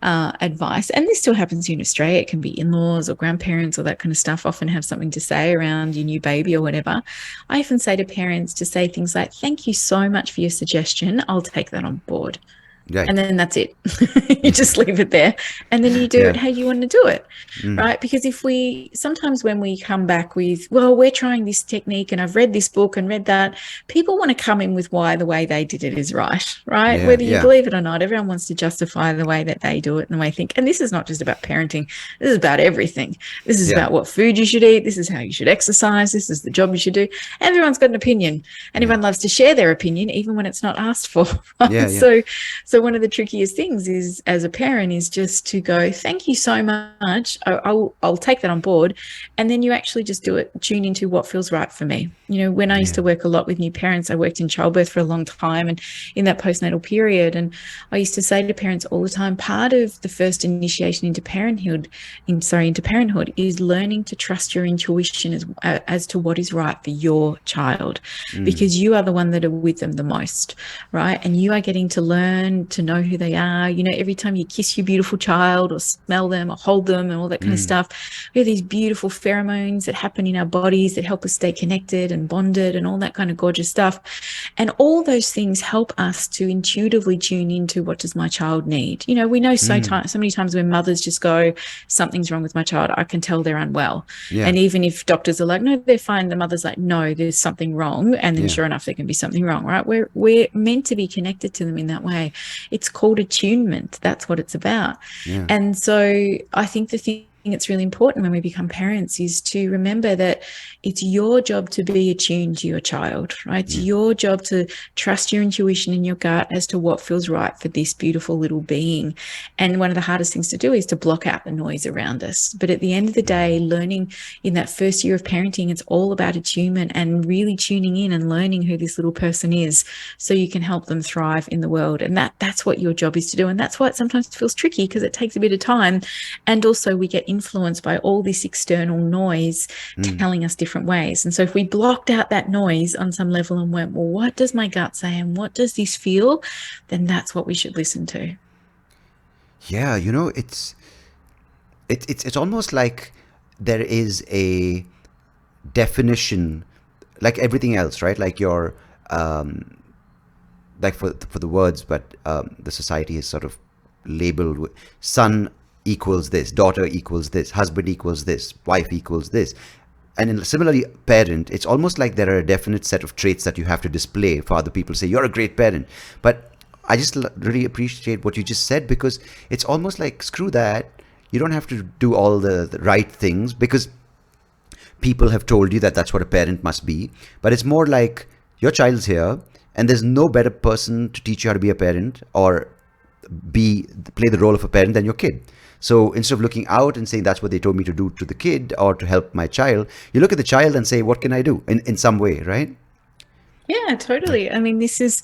advice, and this still happens in Australia, it can be in-laws or grandparents or that kind of stuff, often have something to say around your new baby or whatever. I often say to parents to say things like, thank you so much for your suggestion. I'll take that on board. Right. And then that's it. You just leave it there, and then you do it how you want to do it, right? Because sometimes when we come back with, well, we're trying this technique and I've read this book and read that, people want to come in with why the way they did it is right? Whether you believe it or not, everyone wants to justify the way that they do it and the way they think. And this is not just about parenting. This is about everything. This is about what food you should eat. This is how you should exercise. This is the job you should do. Everyone's got an opinion, and everyone loves to share their opinion, even when it's not asked for. Right? So one of the trickiest things is, as a parent, is just to go, thank you so much. I'll take that on board. And then you actually just do it, tune into what feels right for me. When I used to work a lot with new parents, I worked in childbirth for a long time and in that postnatal period. And I used to say to parents all the time, part of the first initiation into parenthood is learning to trust your intuition as to what is right for your child, because you are the one that are with them the most, right? And you are getting to learn to know who they are. Every time you kiss your beautiful child or smell them or hold them and all that kind of stuff, we have these beautiful pheromones that happen in our bodies that help us stay connected and bonded and all that kind of gorgeous stuff. And all those things help us to intuitively tune into, what does my child need? We know so many times when mothers just go, something's wrong with my child, I can tell they're unwell. And even if doctors are like, no, they're fine, the mother's like, no, there's something wrong. And then sure enough, there can be something wrong, right? We're meant to be connected to them in that way. It's called attunement. That's what it's about. And so I think the thing it's really important when we become parents is to remember that it's your job to be attuned to your child, right? It's your job to trust your intuition and your gut as to what feels right for this beautiful little being. And one of the hardest things to do is to block out the noise around us. But at the end of the day, learning in that first year of parenting, it's all about attunement and really tuning in and learning who this little person is so you can help them thrive in the world. And that's what your job is to do. And that's why it sometimes feels tricky, because it takes a bit of time. And also we get influenced by all this external noise telling us different ways. And so if we blocked out that noise on some level and went, well, what does my gut say and what does this feel? Then that's what we should listen to. Yeah, you know, it's almost like there is a definition, like everything else, right? Like your like for the words, but the society is sort of labeled with son equals this, daughter equals this, husband equals this, wife equals this. And similarly, parent, it's almost like there are a definite set of traits that you have to display for other people to say, you're a great parent. But I just really appreciate what you just said, because it's almost like, screw that. You don't have to do all the right things because people have told you that that's what a parent must be. But it's more like your child's here and there's no better person to teach you how to be a parent or play the role of a parent than your kid. So instead of looking out and saying that's what they told me to do to the kid or to help my child, you look at the child and say, what can I do in some way, right? Yeah, totally. I mean, this is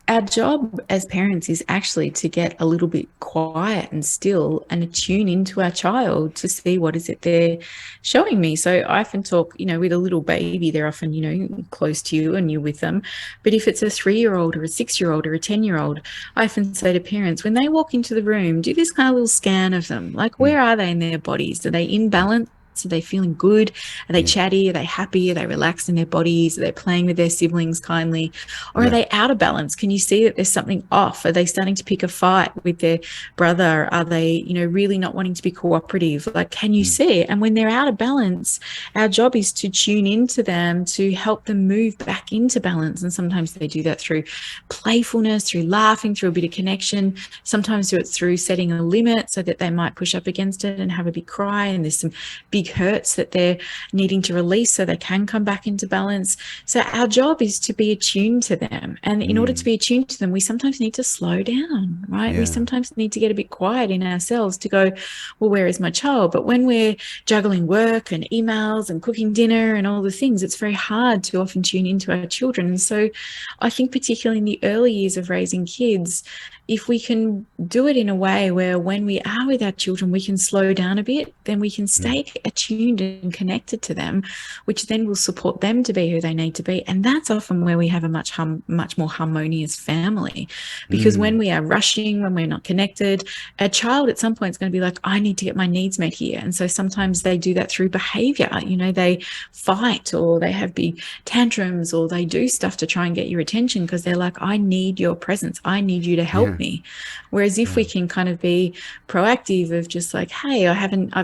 our job as parents, is actually to get a little bit quiet and still and attune into our child to see what is it they're showing me. So I often talk, with a little baby, they're often, close to you and you're with them. But if it's a 3-year-old or a 6-year-old or a 10-year-old, I often say to parents, when they walk into the room, do this kind of little scan of them. Like, where are they in their bodies? Are they in balance? Are they feeling good? Are they chatty? Are they happy? Are they relaxed in their bodies? Are they playing with their siblings kindly? Or are they out of balance? Can you see that there's something off? Are they starting to pick a fight with their brother? Are they, really not wanting to be cooperative? Like, can you see it? And when they're out of balance, our job is to tune into them to help them move back into balance. And sometimes they do that through playfulness, through laughing, through a bit of connection. Sometimes it's through setting a limit so that they might push up against it and have a big cry. And there's some big hurts that they're needing to release so they can come back into balance. So our job is to be attuned to them. And in order to be attuned to them, we sometimes need to slow down, right? We sometimes need to get a bit quiet in ourselves to go, well, where is my child? But when we're juggling work and emails and cooking dinner and all the things, it's very hard to often tune into our children. And so I think particularly in the early years of raising kids, if we can do it in a way where when we are with our children, we can slow down a bit, then we can stay attuned and connected to them, which then will support them to be who they need to be. And that's often where we have a much more harmonious family. Because when we are rushing, when we're not connected, a child at some point is going to be like, I need to get my needs met here. And so sometimes they do that through behavior. They fight or they have big tantrums or they do stuff to try and get your attention because they're like, I need your presence. I need you to help me. Whereas if we can kind of be proactive of just like, hey,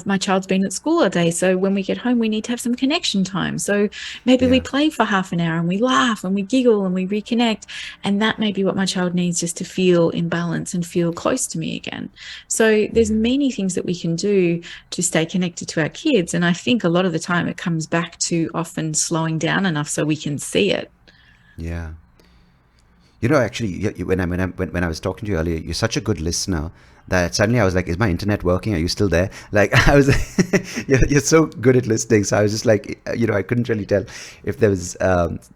my child's been at school all day, so when we get home we need to have some connection time, so maybe we play for half an hour and we laugh and we giggle and we reconnect, and that may be what my child needs just to feel in balance and feel close to me again. So there's many things that we can do to stay connected to our kids, and I think a lot of the time it comes back to often slowing down enough so we can see it. Actually, when I was talking to you earlier, you're such a good listener that suddenly I was like, is my internet working? Are you still there? Like, I was, you're so good at listening. So I was just like, I couldn't really tell if there was,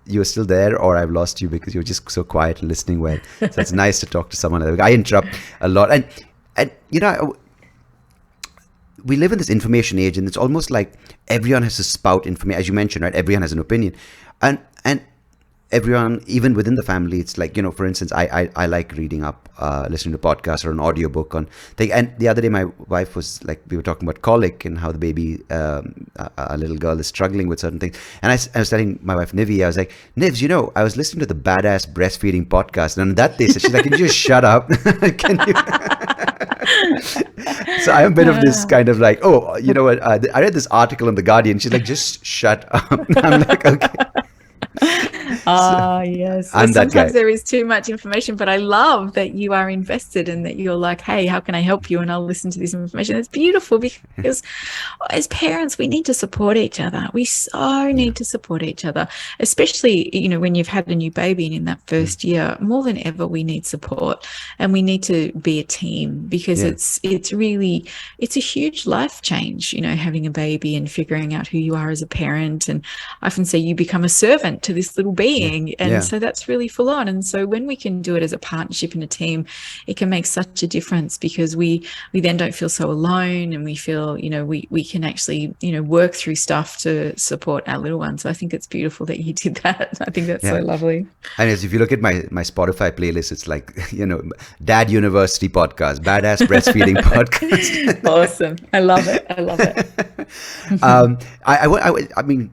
you were still there or I've lost you because you were just so quiet and listening well. So it's nice to talk to someone. I interrupt a lot. And we live in this information age, and it's almost like everyone has to spout information. As you mentioned, right? Everyone has an opinion. And everyone, even within the family, it's like, for instance, I like reading up, listening to podcasts or an audiobook on thing. And the other day, my wife was like, we were talking about colic and how the baby, a little girl is struggling with certain things. And I was telling my wife, Nivi, I was like, Nivs, I was listening to the Badass Breastfeeding podcast. And on that day, she's like, can you just shut up? Can you? So I'm a bit of this kind of like, oh, you know what? I read this article on The Guardian. She's like, just shut up. I'm like, okay. Ah, yes. Well, I'm that sometimes guy. there is too much information, but I love that you are invested and that you're like, hey, how can I help you? And I'll listen to this information. It's beautiful because as parents, we need to support each other. We so Yeah. need to support each other, especially, when you've had a new baby and in that first year, more than ever, we need support and we need to be a team because Yeah. it's a huge life change, having a baby and figuring out who you are as a parent. And I often say you become a servant to this little Yeah. being. And Yeah. so that's really full on. And so when we can do it as a partnership and a team, it can make such a difference because we then don't feel so alone and we feel, we can actually, work through stuff to support our little ones. So I think it's beautiful that you did that. I think that's so Yeah. lovely. And if you look at my Spotify playlist, it's like, Dad University podcast, badass breastfeeding podcast. Awesome. I love it. I love it. I mean,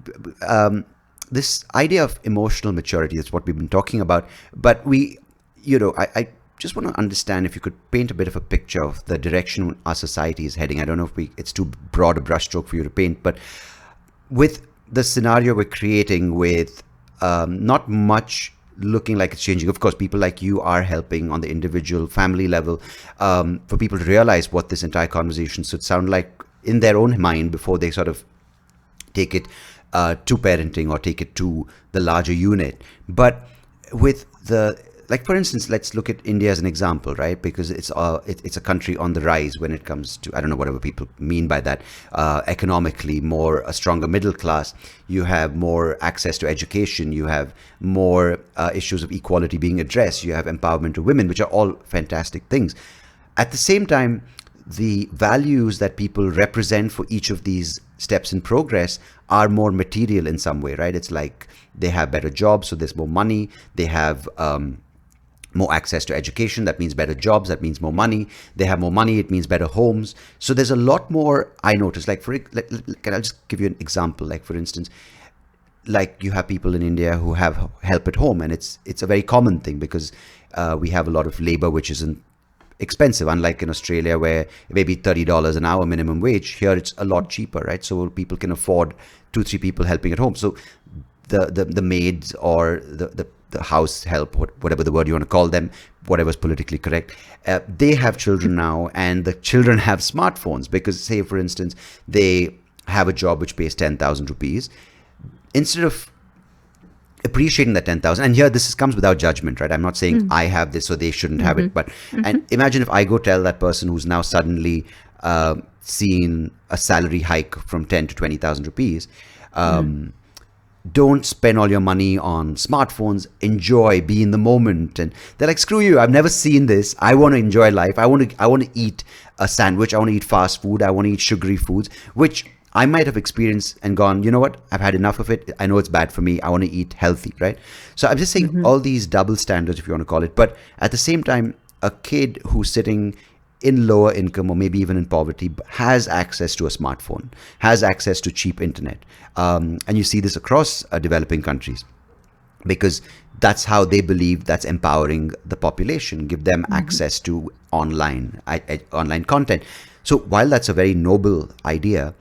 this idea of emotional maturity is what we've been talking about. But I just want to understand if you could paint a bit of a picture of the direction our society is heading. I don't know if it's too broad a brushstroke for you to paint, but with the scenario we're creating with not much looking like it's changing. Of course, people like you are helping on the individual family level for people to realize what this entire conversation should sound like in their own mind before they sort of take it to parenting or take it to the larger unit. But with for instance, let's look at India as an example, right? Because it's a country on the rise when it comes to, I don't know, whatever people mean by that, economically, a stronger middle class. You have more access to education. You have more issues of equality being addressed. You have empowerment of women, which are all fantastic things. At the same time, the values that people represent for each of these steps in progress are more material in some way, right? It's like they have better jobs, so there's more money. They have more access to education, that means better jobs, that means more money. They have more money, it means better homes. So there's a lot more, I noticed, I'll just give you an example. Like, for instance, like you have people in India who have help at home, and it's a very common thing because we have a lot of labor which isn't expensive, unlike in Australia where maybe $30 an hour minimum wage. Here it's a lot cheaper, right? So people can afford 2-3 people helping at home. So the maids or the house help, whatever the word you want to call them, whatever's politically correct, they have children now, and the children have smartphones because, say, for instance, they have a job which pays 10,000 rupees. Instead of appreciating that 10,000, and here this comes without judgment, right? I'm not saying I have this so they shouldn't have it, but and imagine if I go tell that person who's now suddenly seen a salary hike from 10 to 20,000 rupees, don't spend all your money on smartphones, enjoy, be in the moment. And they're like, screw you, I've never seen this. I want to enjoy life. I want to eat a sandwich. I want to eat fast food. I want to eat sugary foods, which I might have experienced and gone, you know what, I've had enough of it. I know it's bad for me. I want to eat healthy, right? So I'm just saying all these double standards, if you want to call it. But at the same time, a kid who's sitting in lower income or maybe even in poverty has access to a smartphone, has access to cheap internet. And you see this across developing countries because that's how they believe that's empowering the population, give them access to online content. So while that's a very noble idea,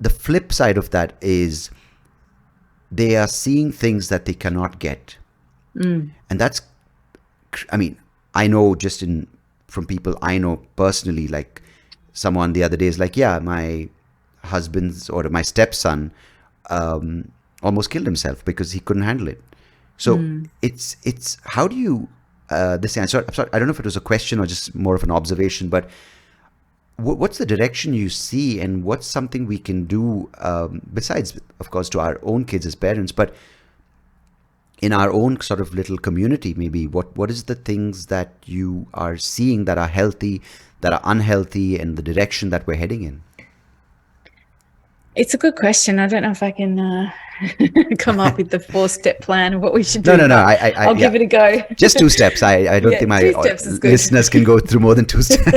the flip side of that is they are seeing things that they cannot get. And that's, I mean, I know just from people I know personally, like someone the other day is like, yeah, my husband's or my stepson almost killed himself because he couldn't handle it. So it's how do you, I'm sorry, I don't know if it was a question or just more of an observation, but what's the direction you see and what's something we can do besides, of course, to our own kids as parents, but in our own sort of little community, maybe what is the things that you are seeing that are healthy, that are unhealthy, and the direction that we're heading in? It's a good question. I don't know if I can come up with the 4-step plan of what we should do. No. I'll give it a go. Just 2 steps. I don't think my listeners can go through more than 2 steps.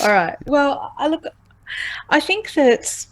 All right. Well, I think that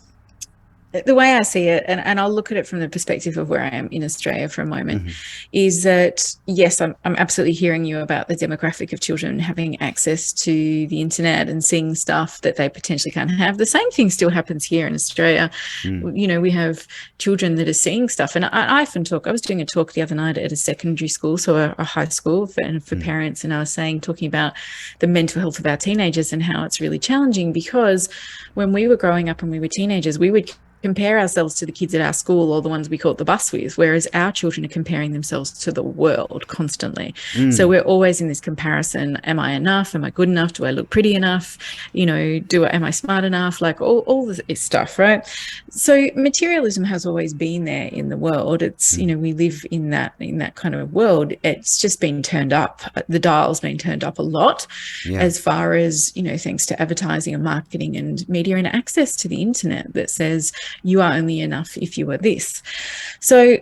the way I see it, and I'll look at it from the perspective of where I am in Australia for a moment, is that, yes, I'm absolutely hearing you about the demographic of children having access to the internet and seeing stuff that they potentially can't have. The same thing still happens here in Australia. You know, we have children that are seeing stuff. And I often talk, I was doing a talk the other night at a secondary school, so a high school for parents, and I was talking about the mental health of our teenagers and how it's really challenging, because when we were growing up and we were teenagers, we would compare ourselves to the kids at our school or the ones we caught the bus with, whereas our children are comparing themselves to the world constantly. So we're always in this comparison. Am I enough? Am I good enough? Do I look pretty enough? You know, am I smart enough? Like all this stuff, right? So materialism has always been there in the world. It's, you know, we live in that kind of world. It's just been turned up. The dial's been turned up a lot, as far as, you know, thanks to advertising and marketing and media and access to the internet that says you are only enough if you are this. So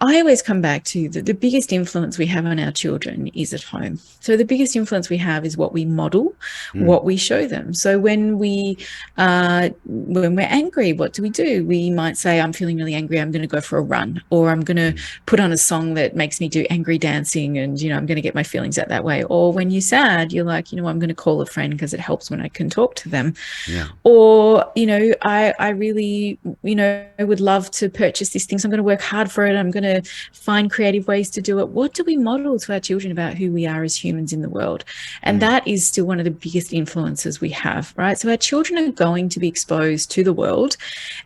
I always come back to the biggest influence we have on our children is at home. So the biggest influence we have is what we model, what we show them. So when we're angry, what do? We might say, I'm feeling really angry, I'm going to go for a run, or I'm going to put on a song that makes me do angry dancing, and, you know, I'm going to get my feelings out that way. Or when you're sad, you're like, you know, I'm going to call a friend because it helps when I can talk to them. Or, you know, I really, you know, would love to purchase this thing, so I'm going to work hard for it. I'm going to find creative ways to do it. What do we model to our children about who we are as humans in the world? And that is still one of the biggest influences we have, right? So our children are going to be exposed to the world.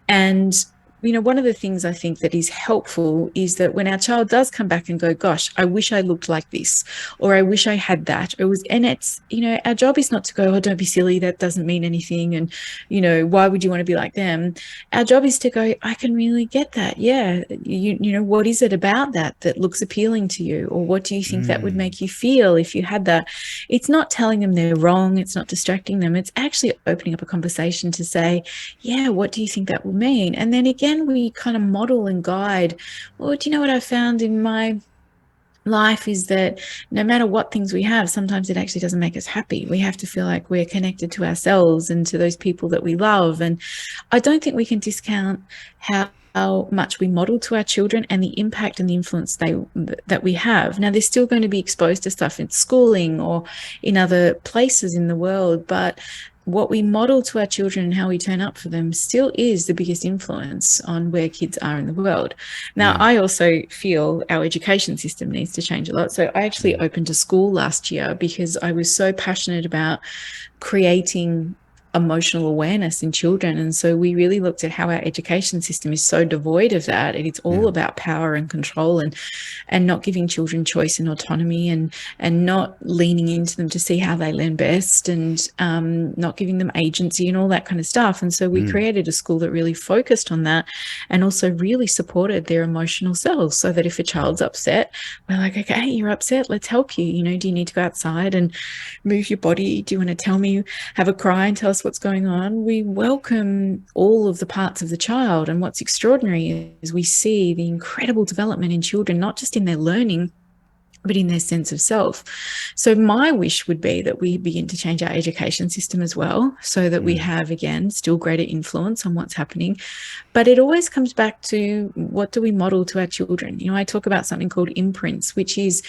And you know, one of the things I think that is helpful is that when our child does come back and go, gosh, I wish I looked like this, or I wish I had that, and it's, you know, our job is not to go, oh, don't be silly, that doesn't mean anything, and, you know, why would you want to be like them? Our job is to go, I can really get that. Yeah. You know, what is it about that looks appealing to you? Or what do you think that would make you feel if you had that? It's not telling them they're wrong. It's not distracting them. It's actually opening up a conversation to say, yeah, what do you think that will mean? And then again, we kind of model and guide. Well, do you know what I found in my life is that no matter what things we have, sometimes it actually doesn't make us happy. We have to feel like we're connected to ourselves and to those people that we love. And I don't think we can discount how much we model to our children and the impact and the influence that we have. Now, they're still going to be exposed to stuff in schooling or in other places in the world, but what we model to our children and how we turn up for them still is the biggest influence on where kids are in the world. Now, I also feel our education system needs to change a lot. So I actually opened a school last year because I was so passionate about creating emotional awareness in children. And so we really looked at how our education system is so devoid of that. And it's all about power and control and not giving children choice and autonomy and not leaning into them to see how they learn best, and not giving them agency and all that kind of stuff. And so we created a school that really focused on that and also really supported their emotional selves, so that if a child's upset, we're like, okay, you're upset, let's help you. You know, do you need to go outside and move your body? Do you want to tell me, have a cry and tell us what's going on? We welcome all of the parts of the child. And what's extraordinary is we see the incredible development in children, not just in their learning, but in their sense of self. So my wish would be that we begin to change our education system as well, so that we have, again, still greater influence on what's happening. But it always comes back to, what do we model to our children? You know, I talk about something called imprints, which is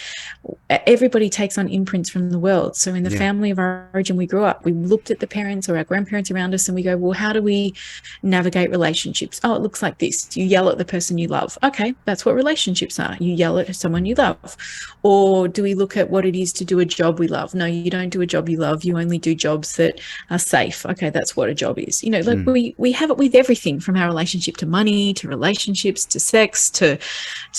everybody takes on imprints from the world. So in the family of origin we grew up, we looked at the parents or our grandparents around us and we go, well, how do we navigate relationships? Oh, it looks like this. You yell at the person you love. Okay, that's what relationships are. You yell at someone you love. Or do we look at what it is to do a job we love? No, you don't do a job you love. You only do jobs that are safe. Okay, that's what a job is. You know, like we have it with everything, from our relationship to money, to relationships, to sex, to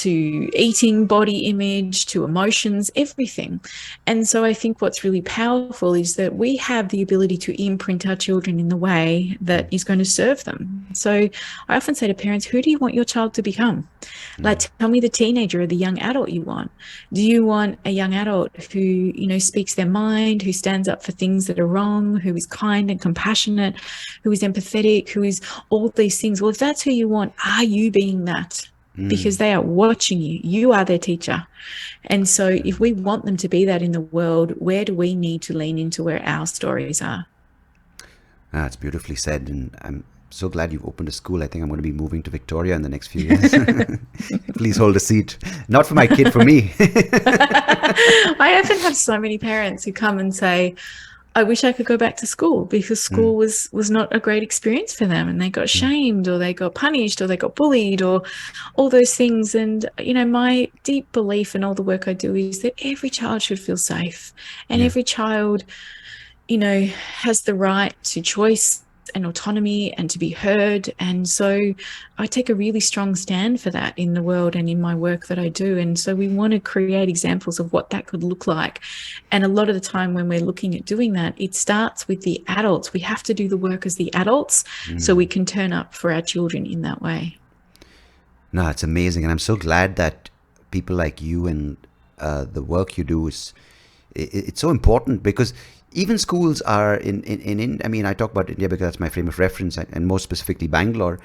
eating, body image, to emotions, everything. And so I think what's really powerful is that we have the ability to imprint our children in the way that is going to serve them. So I often say to parents, who do you want your child to become? Like, tell me the teenager or the young adult you want. Do you want a young adult who, you know, speaks their mind, who stands up for things that are wrong, who is kind and compassionate, who is empathetic, who is all these things? Well, if that's who you want, are you being that? Because they are watching you. You are their teacher. And so if we want them to be that in the world, where do we need to lean into where our stories are? That's beautifully said. And so glad you've opened a school. I think I'm going to be moving to Victoria in the next few years. Please hold a seat. Not for my kid, for me. I often have so many parents who come and say, I wish I could go back to school because school was not a great experience for them, and they got shamed or they got punished or they got bullied or all those things. And, you know, my deep belief in all the work I do is that every child should feel safe, and every child, you know, has the right to choice and autonomy and to be heard. And so I take a really strong stand for that in the world and in my work that I do. And so we want to create examples of what that could look like. And a lot of the time when we're looking at doing that, it starts with the adults. We have to do the work as the adults so we can turn up for our children in that way. No, it's amazing. And I'm so glad that people like you and the work you do it's so important, because even schools are in I mean, I talk about India because that's my frame of reference, and more specifically Bangalore.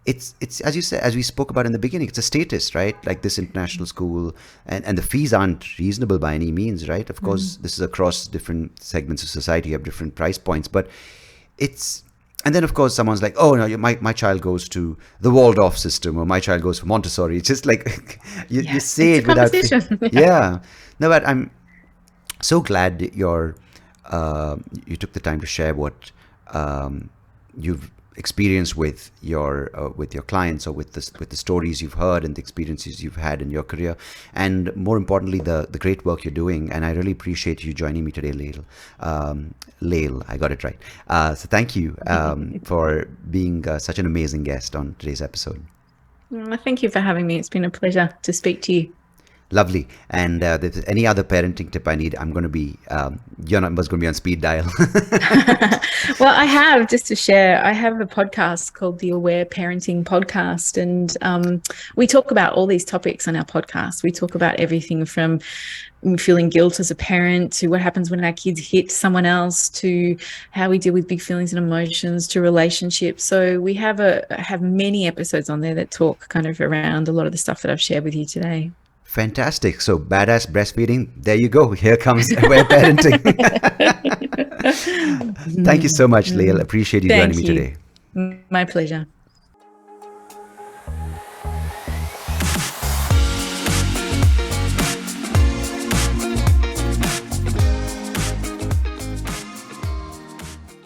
It's as you said, as we spoke about in the beginning, it's a status, right? Like this international school, and the fees aren't reasonable by any means, right? Of course, this is across different segments of society, you have different price points, but it's, and then of course someone's like, oh no, my child goes to the Waldorf system, or my child goes to Montessori. It's just like you say it without no, but I'm so glad that you took the time to share what you've experienced with your clients, or with the stories you've heard and the experiences you've had in your career, and more importantly the great work you're doing. And I really appreciate you joining me today, Lael, I got it right. So thank you for being such an amazing guest on today's episode. Thank you for having me. It's been a pleasure to speak to you. Lovely. And if there's any other parenting tip I need, I'm going to be, your number's going to be on speed dial. Well, I have, just to share, I have a podcast called the Aware Parenting Podcast. And we talk about all these topics on our podcast. We talk about everything from feeling guilt as a parent, to what happens when our kids hit someone else, to how we deal with big feelings and emotions, to relationships. So we have many episodes on there that talk kind of around a lot of the stuff that I've shared with you today. Fantastic. So badass breastfeeding. There you go. Here comes Aware Parenting. Thank you so much, Lael. Appreciate you joining me today. My pleasure.